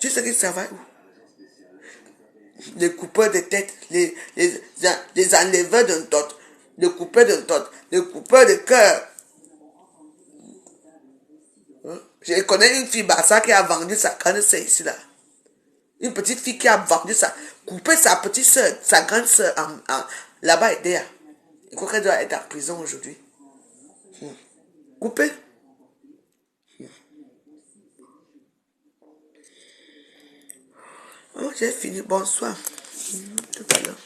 [SPEAKER 2] Tu sais qui travaille où? Les coupeurs de tête, les enleveurs d'un tot, les coupeurs d'un tot, les coupeurs de cœur. Je connais une fille Bassa qui a vendu sa grande sœur ici là. Une petite fille qui a vendu ça, coupé sa petite soeur, sa grande soeur là-bas et derrière. Je crois qu'elle doit être en prison aujourd'hui. Coupé. Oh, j'ai fini. Bonsoir. Tout à l'heure.